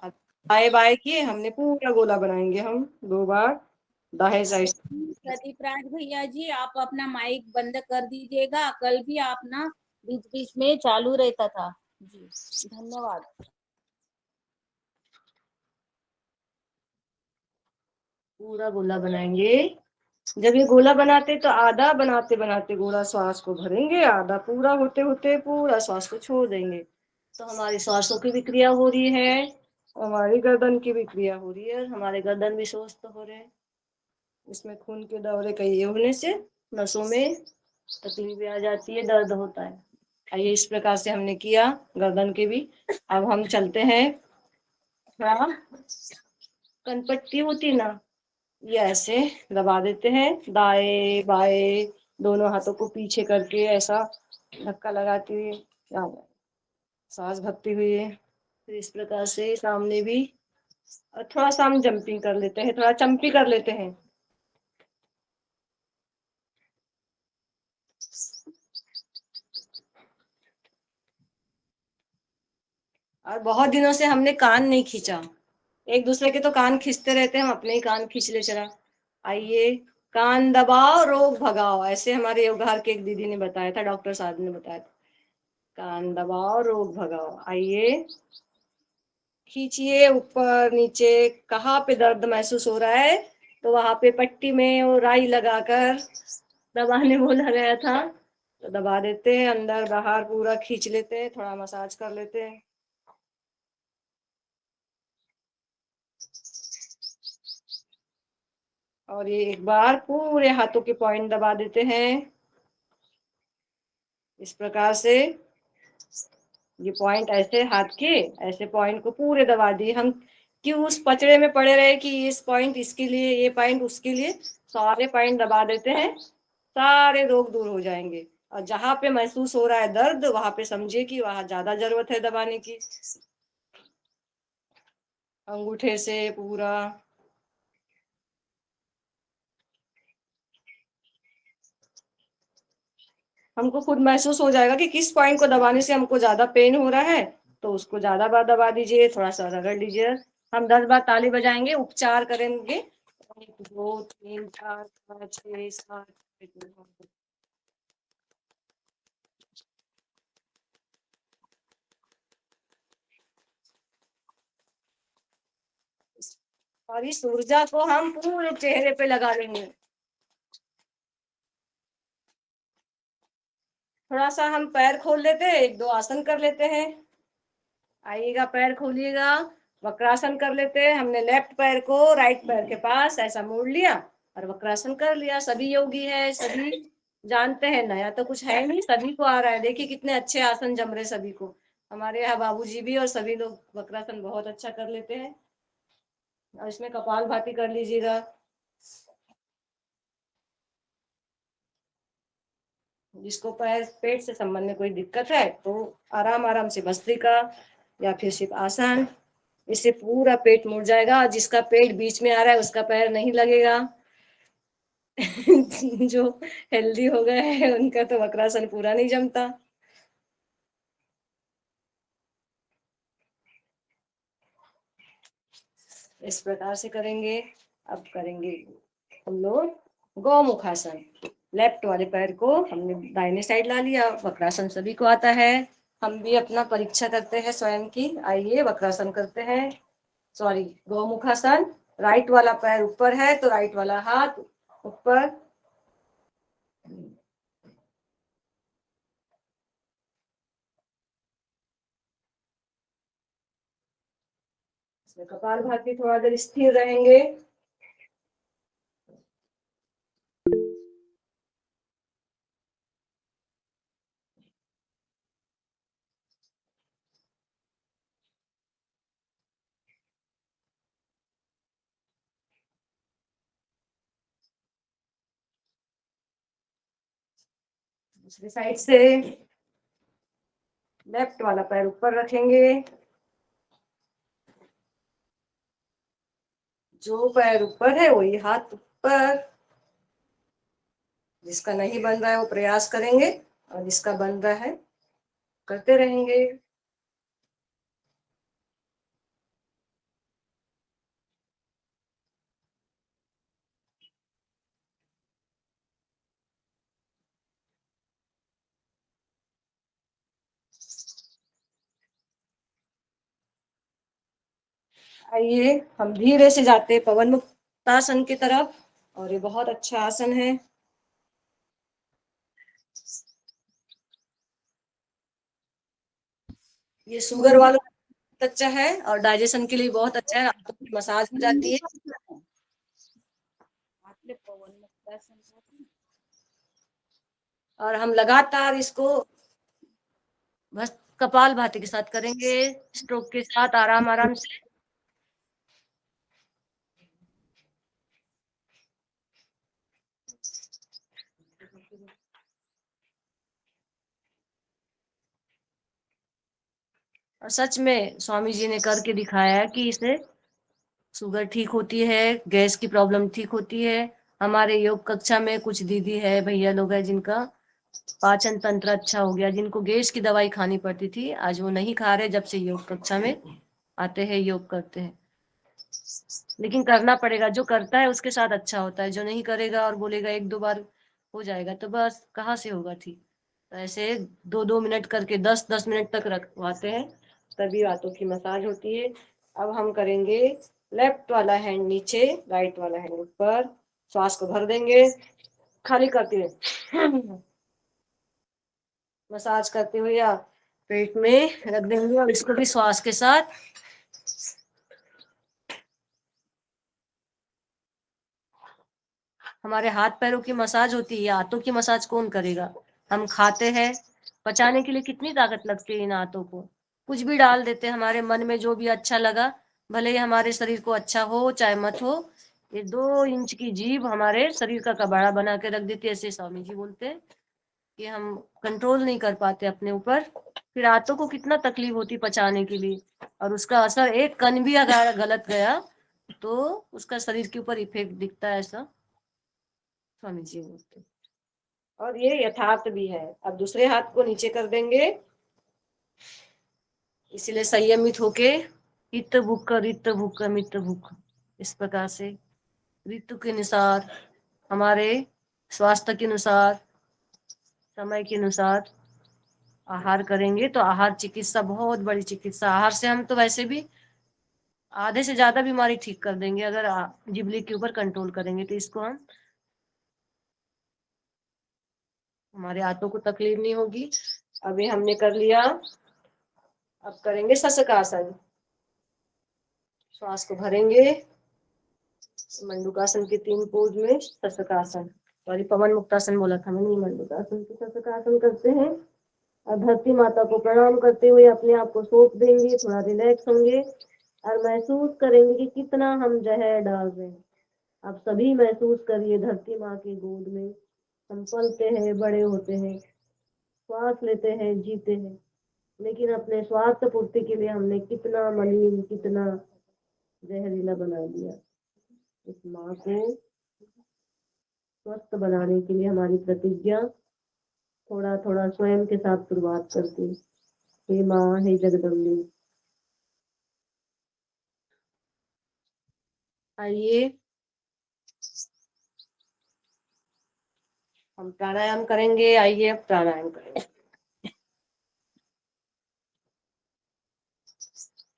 अब बाएं बाएं किए, हमने पूरा गोला बनाएंगे हम 2 बार दाएं साइड। प्रदीप राज भैया जी, आप अपना माइक बंद कर दीजिएगा, कल भी आप ना बीच बीच में चालू रहता था जी। धन्यवाद। पूरा गोला बनाएंगे। जब ये गोला बनाते तो आधा बनाते बनाते गोला श्वास को भरेंगे, आधा पूरा होते होते पूरा श्वास को छोड़ देंगे। तो हमारी श्वासों की भी क्रिया हो रही है, हमारी गर्दन की भी क्रिया हो रही है, हमारे गर्दन भी स्वस्थ हो रहे हैं। इसमें खून के दौरे कई होने से नसों में तकलीफें आ जाती है, दर्द होता है। आइए, इस प्रकार से हमने किया गर्दन के भी। अब हम चलते हैं, थोड़ा कनपट्टी होती ना, ये ऐसे दबा देते हैं, दाएं बाएं दोनों हाथों को पीछे करके ऐसा धक्का लगाते हुए सांस भरते हुए। फिर इस प्रकार से सामने भी, और थोड़ा सा हम जंपिंग कर लेते हैं, थोड़ा चंपी कर लेते हैं। और बहुत दिनों से हमने कान नहीं खींचा, एक दूसरे के तो कान खींचते रहते हैं, हम अपने ही कान खींच ले चला। आइए, कान दबाओ रोग भगाओ, ऐसे हमारे योगहार के एक दीदी ने बताया था, डॉक्टर साहब ने बताया था। कान दबाओ रोग भगाओ। आइए, खींचिए ऊपर नीचे, कहाँ पे दर्द महसूस हो रहा है तो वहां पे पट्टी में और राई लगाकर दबाने बोला गया था, तो दबा देते हैं, अंदर बाहर पूरा खींच लेते हैं, थोड़ा मसाज कर लेते हैं। और ये एक बार पूरे हाथों के पॉइंट दबा देते हैं इस प्रकार से। ये पॉइंट ऐसे हाथ के ऐसे पॉइंट को पूरे दबा दिए हम, क्यों उस पचड़े में पड़े रहे कि इस पॉइंट इसके लिए, ये पॉइंट उसके लिए, सारे पॉइंट दबा देते हैं, सारे रोग दूर हो जाएंगे। और जहां पे महसूस हो रहा है दर्द वहां पे समझिए कि वहां ज्यादा जरूरत है दबाने की, अंगूठे से पूरा। हमको खुद महसूस हो जाएगा कि किस पॉइंट को दबाने से हमको ज्यादा पेन हो रहा है, तो उसको ज्यादा बार दबा दीजिए, थोड़ा सा रगड़ लीजिए। हम 10 बार ताली बजाएंगे, उपचार करेंगे। 1 2 3 4 5 6 7 और इस ऊर्जा को हम पूरे चेहरे पे लगा लेंगे। थोड़ा सा हम पैर खोल लेते हैं, 1 2 आसन कर लेते हैं। आइएगा, पैर खोलिएगा, वक्रासन कर लेते हैं। हमने लेफ्ट पैर को राइट पैर के पास ऐसा मोड़ लिया और वक्रासन कर लिया। सभी योगी है, सभी जानते हैं, नया तो कुछ है नहीं, सभी को आ रहा है। देखिए कितने अच्छे आसन जम रहे सभी को। हमारे यहाँ बाबूजी भी और सभी लोग वक्रासन बहुत अच्छा कर लेते हैं। और इसमें कपाल भाती कर लीजिएगा। जिसको पैर पेट से संबंध में कोई दिक्कत है तो आराम आराम से भस्त्रिका या फिर सिर्फ आसान, इससे पूरा पेट मुड़ जाएगा। जिसका पेट बीच में आ रहा है उसका पैर नहीं लगेगा। जो हेल्दी हो गए हैं उनका तो वक्रासन पूरा नहीं जमता। इस प्रकार से करेंगे। अब करेंगे हम लोग गौमुखासन। लेफ्ट वाले पैर को हमने दाहिने साइड ला लिया। वक्रासन सभी को आता है, हम भी अपना परीक्षा करते हैं स्वयं की। आइए वक्रासन करते हैं, सॉरी गौमुखासन। राइट वाला पैर ऊपर है तो राइट वाला हाथ ऊपर, इसमें कपाल भाती थोड़ा देर स्थिर रहेंगे। दूसरी साइड से लेफ्ट वाला पैर ऊपर रखेंगे। जो पैर ऊपर है वही हाथ ऊपर। जिसका नहीं बन रहा है वो प्रयास करेंगे, और जिसका बन रहा है करते रहेंगे। आइए हम धीरे से जाते हैं पवन मुक्तासन की तरफ, और ये बहुत अच्छा आसन है। ये शुगर वालों के लिए बहुत अच्छा है और डाइजेशन के लिए बहुत अच्छा है, आंतों की मसाज हो जाती है। और हम लगातार इसको बस कपाल भाती के साथ करेंगे, स्ट्रोक के साथ आराम आराम से। और सच में स्वामी जी ने करके दिखाया है कि इससे शुगर ठीक होती है, गैस की प्रॉब्लम ठीक होती है। हमारे योग कक्षा में कुछ दीदी है, भैया लोग हैं जिनका पाचन तंत्र अच्छा हो गया, जिनको गैस की दवाई खानी पड़ती थी आज वो नहीं खा रहे, जब से योग कक्षा में आते हैं योग करते हैं। लेकिन करना पड़ेगा, जो करता है उसके साथ अच्छा होता है, जो नहीं करेगा और बोलेगा 1 2 बार हो जाएगा तो बस कहाँ से होगा ठीक। तो ऐसे 2 2 मिनट करके 10 10 मिनट तक रखवाते हैं, तभी बातों की मसाज होती है। अब हम करेंगे लेफ्ट वाला हैंड नीचे, राइट वाला हैंड ऊपर, श्वास को भर देंगे, खाली करते हुए मसाज करते हुए या पेट में रख देंगे और इसको भी श्वास के साथ हमारे हाथ पैरों की मसाज होती है, हाथों की मसाज कौन करेगा? हम खाते हैं, पचाने के लिए कितनी ताकत लगती है इन हाथों को, कुछ भी डाल देते हैं हमारे मन में जो भी अच्छा लगा, भले ही हमारे शरीर को अच्छा हो चाहे मत हो, ये 2 इंच की जीभ हमारे शरीर का कबाड़ा बना के रख देती है। ऐसे स्वामी जी बोलते हैं कि हम कंट्रोल नहीं कर पाते अपने ऊपर, फिर हाथों को कितना तकलीफ होती पचाने के लिए, और उसका असर एक कण भी अगर गलत गया तो उसका शरीर के ऊपर इफेक्ट दिखता है, ऐसा स्वामी जी बोलते हैं। और ये यथार्थ भी है। अब दूसरे हाथ को नीचे कर देंगे, इसीलिए संयमित होके इत भूख रित भूख मित भूख, इस प्रकार से ऋतु के अनुसार, हमारे स्वास्थ्य के अनुसार, समय के अनुसार आहार करेंगे तो आहार चिकित्सा बहुत बड़ी चिकित्सा। आहार से हम तो वैसे भी आधे से ज्यादा बीमारी ठीक कर देंगे अगर जिबली के ऊपर कंट्रोल करेंगे, तो इसको हम, हमारे हाथों को तकलीफ नहीं होगी। अभी हमने कर लिया, अब करेंगे शशकासन। श्वास को भरेंगे, मंडूकासन के 3 पोज में शशकासन, सॉरी पवन मुक्तासन बोला था मैंने, मंडूकासन के शशकासन करते हैं और धरती माता को प्रणाम करते हुए अपने आप को सौंप देंगे, थोड़ा रिलैक्स होंगे और महसूस करेंगे कि कितना हम जहर डाल रहे हैं। आप सभी महसूस करिए, धरती माँ की गोद में हम पलते हैं, बड़े होते हैं, श्वास लेते हैं, जीते हैं, लेकिन अपने स्वार्थ पूर्ति के लिए हमने कितना मलिन, कितना जहरीला बना दिया। इस माँ को स्वस्थ बनाने के लिए हमारी प्रतिज्ञा थोड़ा थोड़ा स्वयं के साथ शुरुआत करती, हे माँ, हे जगदम्बे। आइए हम प्राणायाम करेंगे, आइए अब प्राणायाम करेंगे।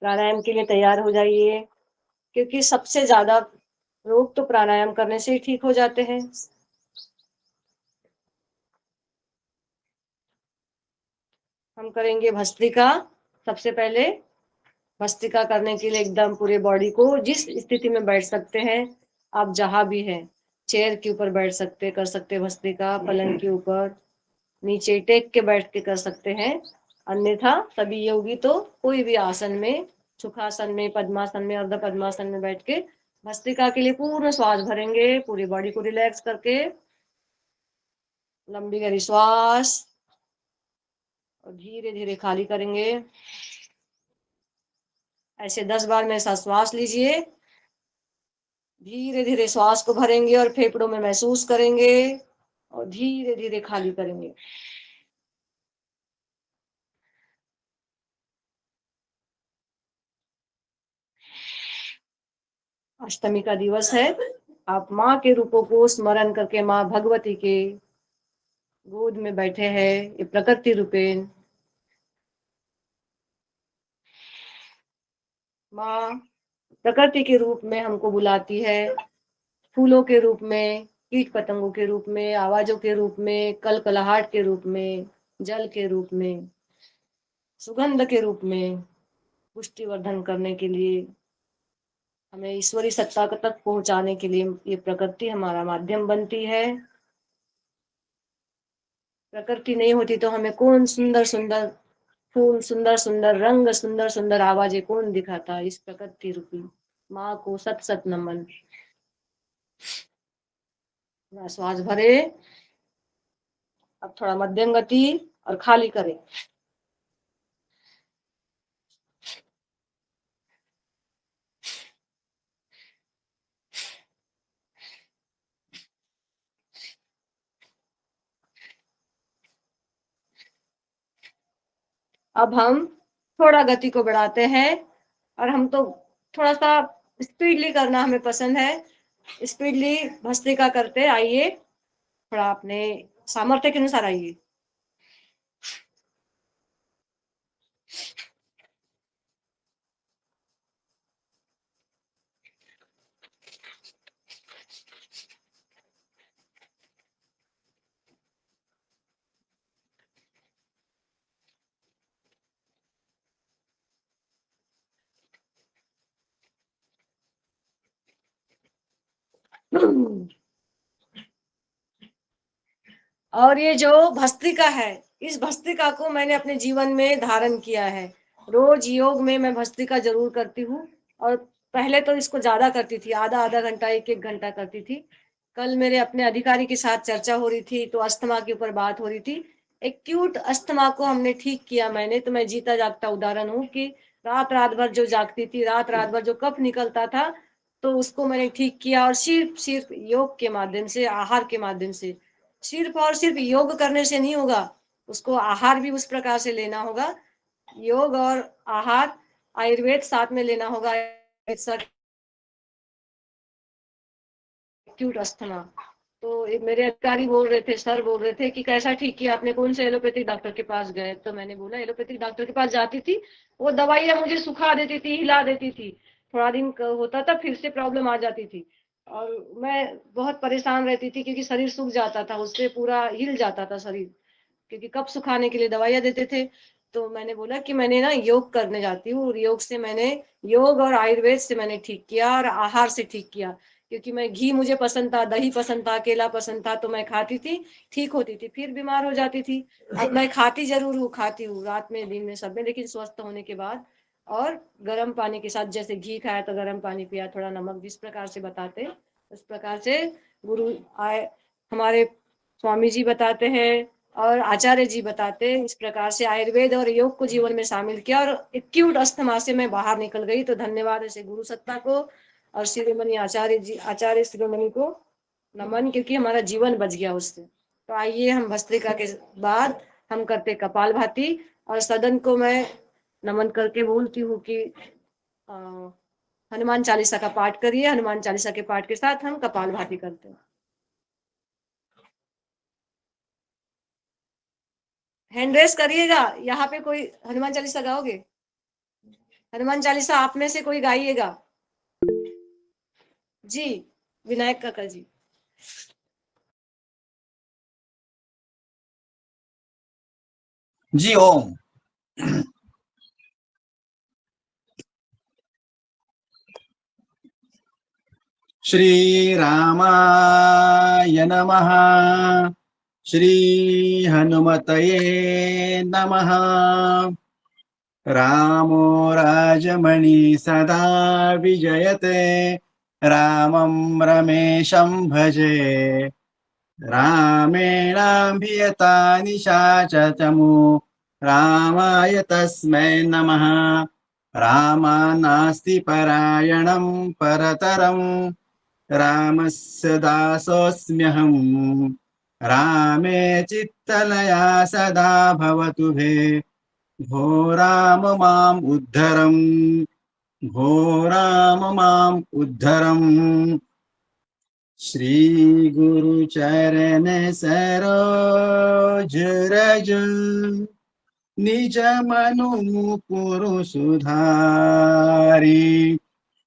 प्राणायाम के लिए तैयार हो जाइए, क्योंकि सबसे ज्यादा रोग तो प्राणायाम करने से ही ठीक हो जाते हैं। हम करेंगे भस्त्रिका। सबसे पहले भस्त्रिका करने के लिए एकदम पूरे बॉडी को, जिस स्थिति में बैठ सकते हैं आप, जहां भी है, चेयर के ऊपर बैठ सकते, कर सकते भस्त्रिका, पलंग के ऊपर, नीचे टेक के बैठ के कर सकते हैं, अन्यथा सभी योगी तो कोई भी आसन में, सुखासन में, पद्मासन में, अर्ध पद्मासन में बैठ के भस्त्रिका के लिए पूर्ण श्वास भरेंगे, पूरी बॉडी को रिलैक्स करके, लंबी गहरी श्वास और धीरे धीरे खाली करेंगे। ऐसे 10 बार में ऐसा श्वास लीजिए, धीरे धीरे श्वास को भरेंगे और फेफड़ों में महसूस करेंगे और धीरे धीरे खाली करेंगे। अष्टमी का दिवस है, आप माँ के रूपों को स्मरण करके माँ भगवती के गोद में बैठे हैं, ये प्रकृति रूपेण माँ प्रकृति के रूप में हमको बुलाती है, फूलों के रूप में, कीट पतंगों के रूप में, आवाजों के रूप में, कलकलाहट के रूप में, जल के रूप में, सुगंध के रूप में, पुष्टिवर्धन करने के लिए, हमें ईश्वरी सत्ता तक पहुंचाने के लिए ये प्रकृति हमारा माध्यम बनती है। प्रकृति नहीं होती तो हमें कौन सुंदर सुंदर फूल, सुंदर सुंदर रंग, सुंदर सुंदर आवाजें कौन दिखाता? इस प्रकृति रूपी माँ को सत सत नमन। श्वास भरे, अब थोड़ा मध्यम गति और खाली करें। अब हम थोड़ा गति को बढ़ाते हैं, और हम तो थोड़ा सा स्पीडली करना हमें पसंद है, स्पीडली भस्त्रिका करते। आइए, थोड़ा अपने सामर्थ्य के अनुसार आइए। और ये जो भस्त्रिका है, इस भस्त्रिका को मैंने अपने जीवन में धारण किया है। रोज योग में मैं भस्त्रिका जरूर करती हूँ, और पहले तो इसको ज्यादा करती थी, आधा आधा घंटा, एक एक घंटा करती थी। कल मेरे अपने अधिकारी के साथ चर्चा हो रही थी, तो अस्थमा के ऊपर बात हो रही थी। एक्यूट अस्थमा को हमने ठीक किया मैंने, तो मैं जीता जागता उदाहरण हूँ कि रात रात भर जो जागती थी, रात रात भर जो कफ निकलता था, तो उसको मैंने ठीक किया। और सिर्फ सिर्फ योग के माध्यम से, आहार के माध्यम से, सिर्फ और सिर्फ योग करने से नहीं होगा, उसको आहार भी उस प्रकार से लेना होगा। योग और आहार, आयुर्वेद साथ में लेना होगा। एक्यूट अस्थमा, तो एक मेरे अधिकारी बोल रहे थे, सर बोल रहे थे कि कैसा ठीक किया आपने, कौन से एलोपैथिक डॉक्टर के पास गए? तो मैंने बोला एलोपैथिक डॉक्टर के पास जाती थी, वो दवाइयाँ मुझे सुखा देती थी, हिला देती थी, थोड़ा दिन होता था फिर से प्रॉब्लम आ जाती थी, और मैं बहुत परेशान रहती थी क्योंकि शरीर सूख जाता था, उससे पूरा हिल जाता था शरीर, क्योंकि कब सुखाने के लिए दवाइयाँ देते थे। तो मैंने बोला कि मैंने ना योग करने जाती हूँ, और योग से मैंने, योग और आयुर्वेद से मैंने ठीक किया, और आहार से ठीक किया। क्योंकि मैं घी मुझे पसंद था, दही पसंद था, केला पसंद था, तो मैं खाती थी, ठीक होती थी, फिर बीमार हो जाती थी। अब मैं खाती जरूर हूँ, खाती हूँ रात में, दिन में, सब में, लेकिन स्वस्थ होने के बाद। और गर्म पानी के साथ, जैसे घी खाया तो गर्म पानी पिया, थोड़ा नमक, जिस प्रकार से बताते उस प्रकार से गुरु आए, हमारे स्वामी जी बताते हैं और आचार्य जी बताते हैं, इस प्रकार से आयुर्वेद और योग को जीवन में शामिल किया, और एक्यूट अस्थमा से मैं बाहर निकल गई। तो धन्यवाद ऐसे गुरु सत्ता को और शिरोमणि आचार्य जी, आचार्य शिरोमणि को नमन, क्योंकि हमारा जीवन बच गया उससे। तो आइए हम भस्त्रिका के बाद हम करते कपालभाति, और सदन को मैं नमन करके बोलती हूँ कि हनुमान चालीसा का पाठ करिए। हनुमान चालीसा के पाठ के साथ हम कपालभाति करते हैं। हैंड रेस करिएगा, यहाँ पे कोई हनुमान चालीसा गाओगे? हनुमान चालीसा आप में से कोई गाइएगा जी? विनायक काका जी। जी ओम। श्री रामाय नमः। श्री हनुमतये नमः। रामो राजमणि सदा विजयते, रामं रमेशं भजे। रामेणाभियता निशाचरतमो, रामाय तस्मै नमः। रामानास्ति परायणं परतरं, रामस्य दासोऽस्म्यहम्। रामे चित्तलया सदा भवतु भे, भो राम माम् उद्धरम्, भो राम माम् उद्धरम्। श्री गुरु चरण सरोज रज, निज मनु मुकुरु सुधारी।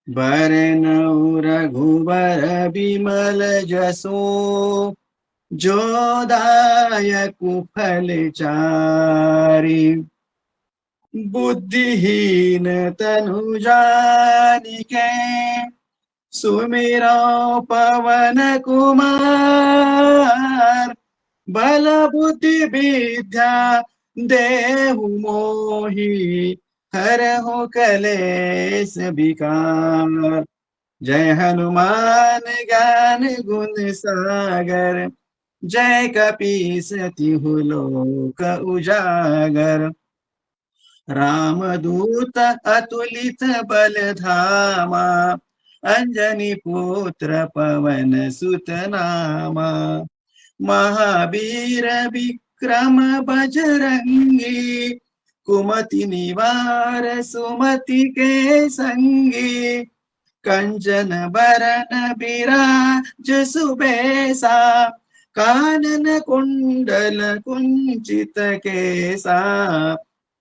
बरनउँ रघुबर बिमल जसो, जो दायकु फल चारि। बुद्धिहीन तनु जानिके, सुमिरौ पवन कुमार। बल बुद्धि विद्या देहु मोहि, हरहु कलेश विकार। जय हनुमान ज्ञान गुण सागर, जय कपीस तिहु लोक उजागर। रामदूत अतुलित बल धामा, अंजनी पुत्र पवन सुत नामा। महावीर विक्रम बजरंगी, कुमति निवार सुमति के संगी। कंचन बरन बिराज सुबेसा, कानन कुंडल कुंचित केसा।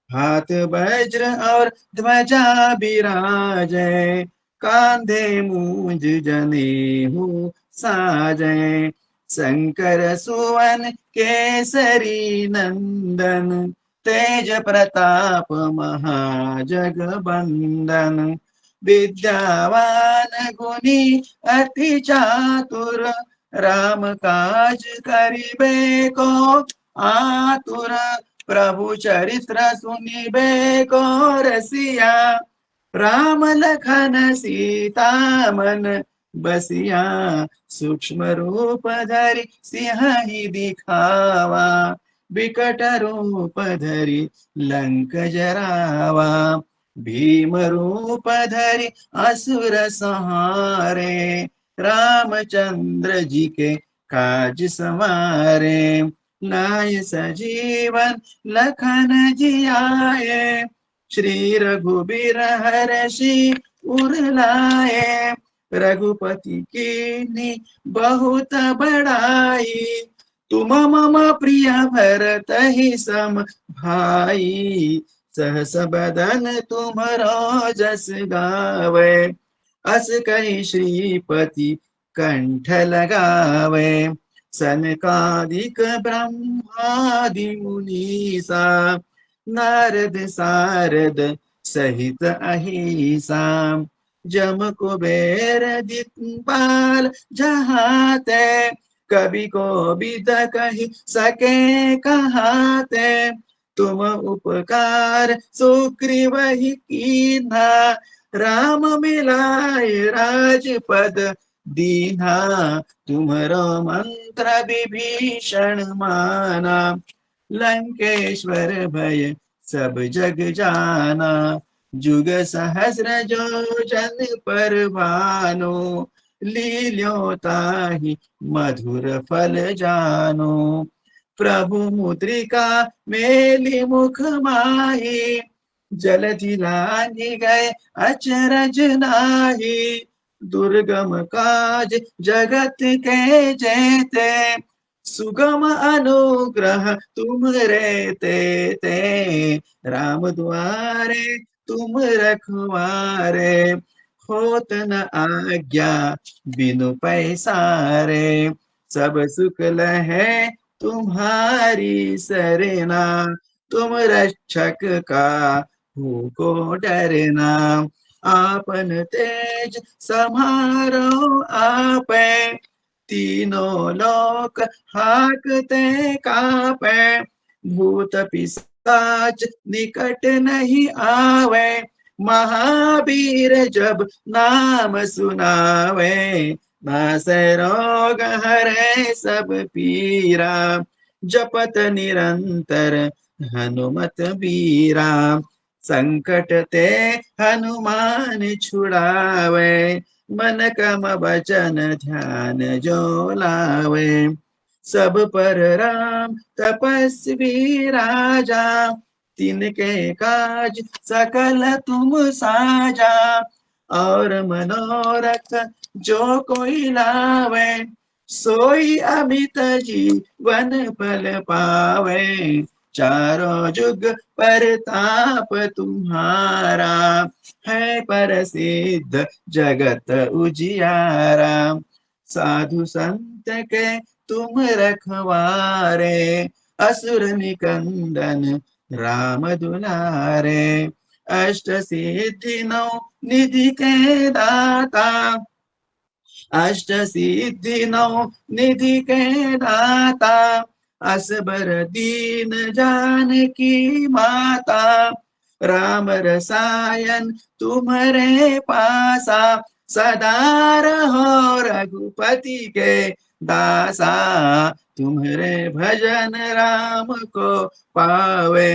हाथ वज्र और ध्वजा बिराजे, कांधे मूंज जनेऊ साजे। शंकर सुवन केसरी नंदन, तेज प्रताप महाजगबंदन। विद्यावान गुणी अति चातुर राम काज करिबे को आतुर प्रभु चरित्र सुनिबे को रसिया राम लखन सीता मन बसिया सूक्ष्म रूप धरि सिंह ही दिखावा विकट रूप धरि लंक जरावा भीम रूप धरि असुर संहारे रामचंद्र जी के काज संवारे लाए सजीवन लखन जी आए श्री रघुबीर हर्षि उर लाए रघुपति कीन्ही बहुत बड़ाई तुम मम प्रिय भरत ही सम भाई सहस बदन तुम्हरो जस गावे अस कहि श्रीपति कंठ लगावे सनकादिक ब्रह्मादि मुनीसा नारद सारद सहित अहिसा जम कुबेर दिक्पाल जहाते कवि को विद कहि सके कहाते तुम उपकार सुग्रीव ही कीन्हा राम मिलाए राजपद दीन्हा तुम्हारो मंत्र विभीषण माना लंकेश्वर भय सब जग जाना जुग सहस्र जो जन पर भानो लील्यो ताहि मधुर फल जानो प्रभु मुद्रिका मेली मुख माही जलधि लांघि गए अचरज नाही दुर्गम काज जगत के जेते सुगम अनुग्रह तुम रहते ते राम द्वारे तुम रखवारे होत न आज्ञा बिनु पैसारे सब सुख लहे तुम्हारी सरना तुम रक्षक का को डरना आपन तेज समारो आपे तीनों लोक हाकते कापे भूत पिशाच निकट नहीं आवे महावीर जब नाम सुनावे नासै रोग हरे सब पीरा जपत निरंतर हनुमत बीरा संकट ते हनुमान छुड़ावे मन कम वचन ध्यान जो लावे सब पर राम तपस्वी राजा तिनके काज सकल तुम साजा और मनोरथ जो कोई लावे सोई अमित जीवन फल पावे चारों जुग परताप तुम्हारा है प्रसिद्ध जगत उजियारा साधु संत के तुम रखवारे असुर निकंदन राम दुलारे अष्ट सिद्धि नौ निधि के दाता अष्ट सिद्धि नौ निधि के दाता असबर दीन जानकी माता राम रसायन तुम्हारे पासा सदा रहो रघुपति के दासा तुम्हारे भजन राम को पावे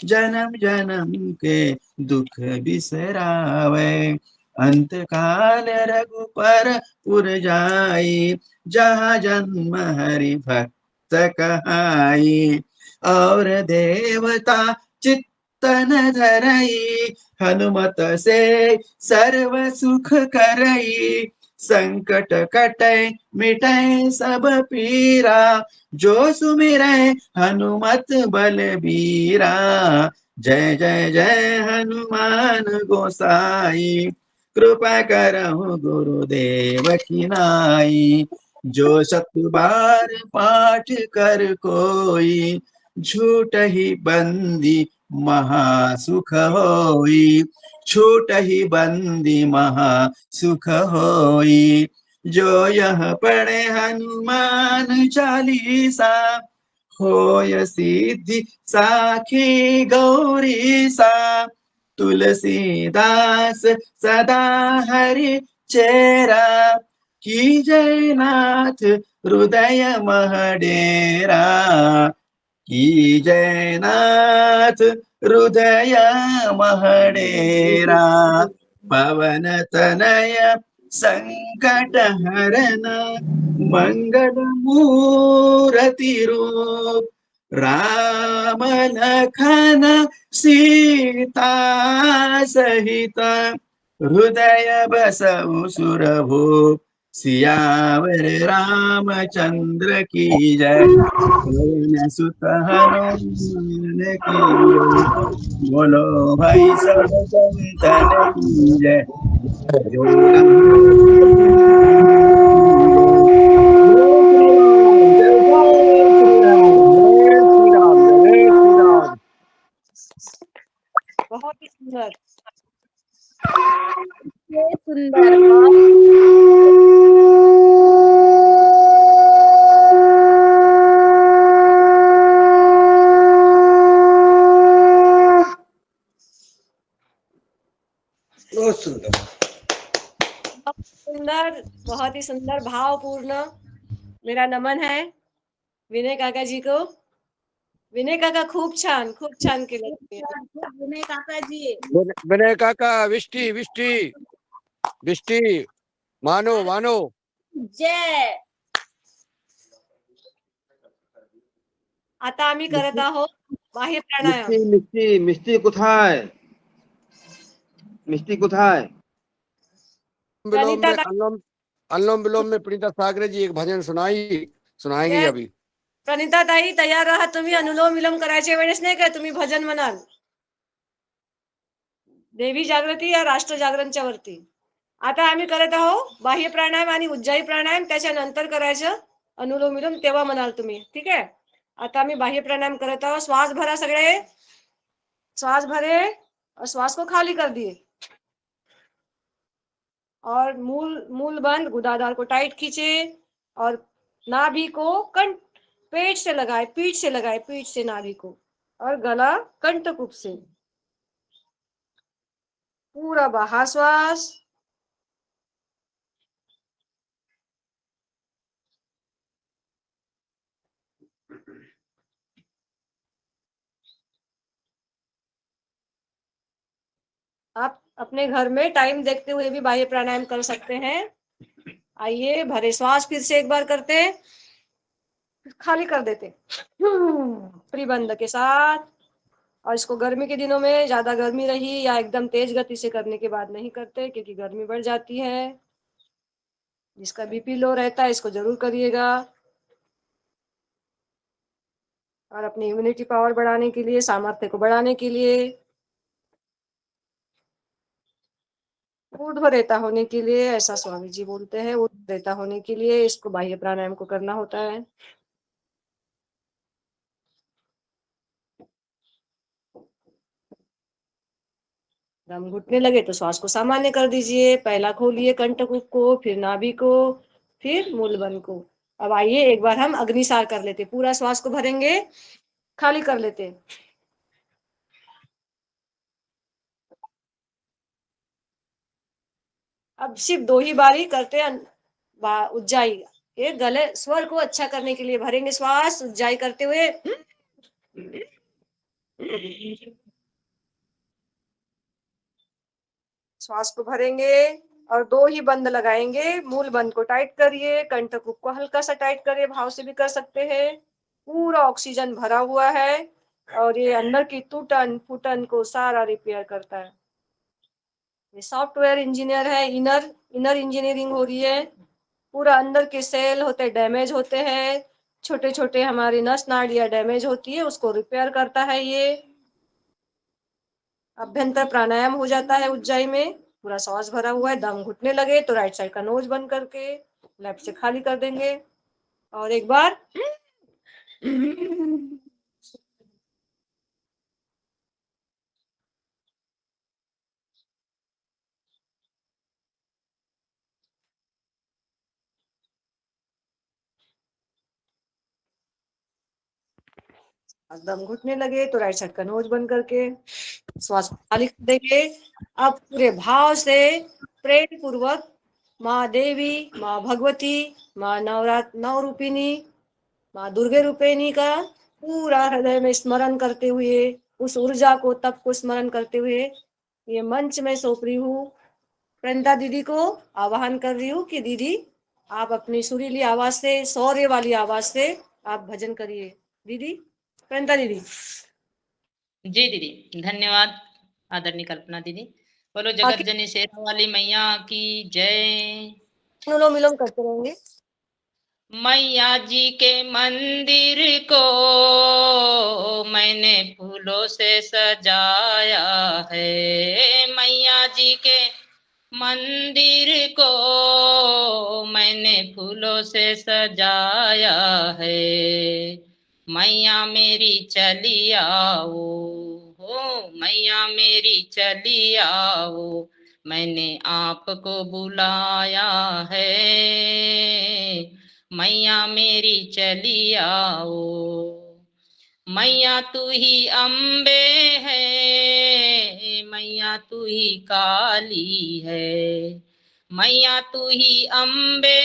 जन्म जन्म के दुख बिसरावे अंत काल रघुपर पुर जाई जहाँ जन्म हरि भक्त कहाई और देवता चित्तन धरई हनुमत से सर्व सुख करई संकट कटे मिटे सब पीरा जो सुमिरै हनुमत बलबीरा जय जय जय हनुमान गोसाई कृपा करहु गुरुदेव की नाई जो शत बार पाठ कर कोई झूठ ही बंदी महासुख होई, छूट ही बंदी महासुख होई। जो यह पढ़े हनुमान चालीसा, होय सिद्धि साखी गौरी सा। तुलसीदास सदा हरि चेरा, की जयनाथ हृदय महडेरा, की जयनाथ हृदय महडेरा। पवन तनय संकट हरन, मंगल मूर्ति रूप। राम लखन सीता सहित, हृदय बसउ सुरभूप। सियावर रामचंद्र की जय, पवन सुत हनुमान की जय। बोलो भाई सब संतन की जय। जय राम जय श्री राम, जय श्री राम, जय श्री राम। बहुत ही सुंदर। ये सुंदर बहुत बहुत सुंदर। सुंदर, बहुत ही सुंदर, भावपूर्ण मेरा नमन है विनय काका जी को। विनय काका खूप छान केलं तुम्ही. विनय काका जी। विनय काका, विष्टी विष्टी विष्टी, मानो मानो। जय। आता आम्ही करत आहोत बाह्य प्राणायाम. मिस्टी मिस्टी मिस्टी कुठाय? मिस्टी कुठाय? विलोम में प्रणीता अनुलोम विलोम में प्रीता सागरे जी एक भजन सुनाएंगी Yes. अभी। प्रणीता ताई तयार राहा तुम्ही. अनुलोम विलोम करायच्या वेळेस नाही काय तुम्ही भजन म्हणाल देवी जागृती या राष्ट्र जागरणच्या वरती. आता आम्ही करत आहोत बाह्य प्राणायाम आणि उज्जाई प्राणायाम, त्याच्यानंतर करायचं अनुलोम विलोम, तेव्हा म्हणाल तुम्ही. ठीक आहे. आता आम्ही बाह्य प्राणायाम करत आहोत. श्वास भरा सगळे, श्वास भरे और श्वास को खाली कर दिए और मूल बंद, गुदादार को टाइट खींचे और नाभि को पेट से लगाए, पीठ से नाभि को, और गला कंठकूप से पूरा बाहर श्वास। आप अपने घर में टाइम देखते हुए भी बाह्य प्राणायाम कर सकते हैं। आइए भरे श्वास फिर से एक बार करते, खाली कर देते त्रिबंध के साथ। और इसको गर्मी के दिनों में ज्यादा गर्मी रही या एकदम तेज गति से करने के बाद नहीं करते, क्योंकि गर्मी बढ़ जाती है। जिसका बीपी लो रहता है इसको जरूर करिएगा। और अपनी इम्यूनिटी पावर बढ़ाने के लिए, सामर्थ्य को बढ़ाने के लिए, ऊर्ध्वरेता होने के लिए, ऐसा स्वामी जी बोलते हैं, ऊर्ध्वरेता होने के लिए इसको बाह्य प्राणायाम को करना होता है। दम घुटने लगे तो श्वास को सामान्य कर दीजिए। पहला खोलिए कंठकूप को, फिर नाभि को, फिर मूलबंध को। अब आइए एक बार हम अग्निसार कर लेते, पूरा श्वास को भरेंगे, खाली कर लेते। अब सिर्फ 2 ही बारी करते उज्जाई। ये गले स्वर को अच्छा करने के लिए भरेंगे श्वास, उज्जाई करते हुए श्वास को भरेंगे और 2 ही बंद लगाएंगे। मूल बंद को टाइट करिए, कंठकूप को हल्का सा टाइट करिए, भाव से भी कर सकते हैं। पूरा ऑक्सीजन भरा हुआ है और ये अंदर की टूटन फूटन को सारा रिपेयर करता है। ये सॉफ्टवेयर इंजीनियर है, इनर इंजीनियरिंग हो रही है। पूरा अंदर के सेल होते डैमेज होते हैं, छोटे छोटे हमारी नस नाड़ियां डैमेज होती है, उसको रिपेयर करता है ये। अभ्यंतर प्राणायाम हो जाता है उज्जाई में। पूरा श्वास भरा हुआ है, दम घुटने लगे तो राइट साइड का नोज बंद करके लेफ्ट से खाली कर देंगे। और एक बार दम घुटने लगे तो राइट साइड का नोज बंद करके श्वास खाली कर देंगे। अब पूरे भाव से प्रेम पूर्वक माँ देवी, माँ भगवती, माँ नव रूपिणी, माँ दुर्गे रूपिणी का पूरा हृदय में स्मरण करते हुए, उस ऊर्जा को, तप को स्मरण करते हुए ये मंच में सौंप रही हूँ। प्रणता दीदी को आवाहन कर रही हूँ कि दीदी आप अपनी सुरीली आवाज से, शौर्य वाली आवाज से आप भजन करिए। दीदी, प्रणता दीदी। जी दीदी, धन्यवाद आदरणीय कल्पना दीदी। बोलो जगत बाकी जननी शेरा वाली मैया की जय। अनुलोम विलोम करते रहेंगे। मैया जी के मंदिर को मैंने फूलों से सजाया है। मैया जी के मंदिर को मैंने फूलों से सजाया है। मैया मेरी चली आओ, हो मैया मेरी चली आओ, मैंने आपको बुलाया है। मैया मेरी चली आओ। मैया तू ही अम्बे है, मैया तू ही काली है। मैया तू ही अम्बे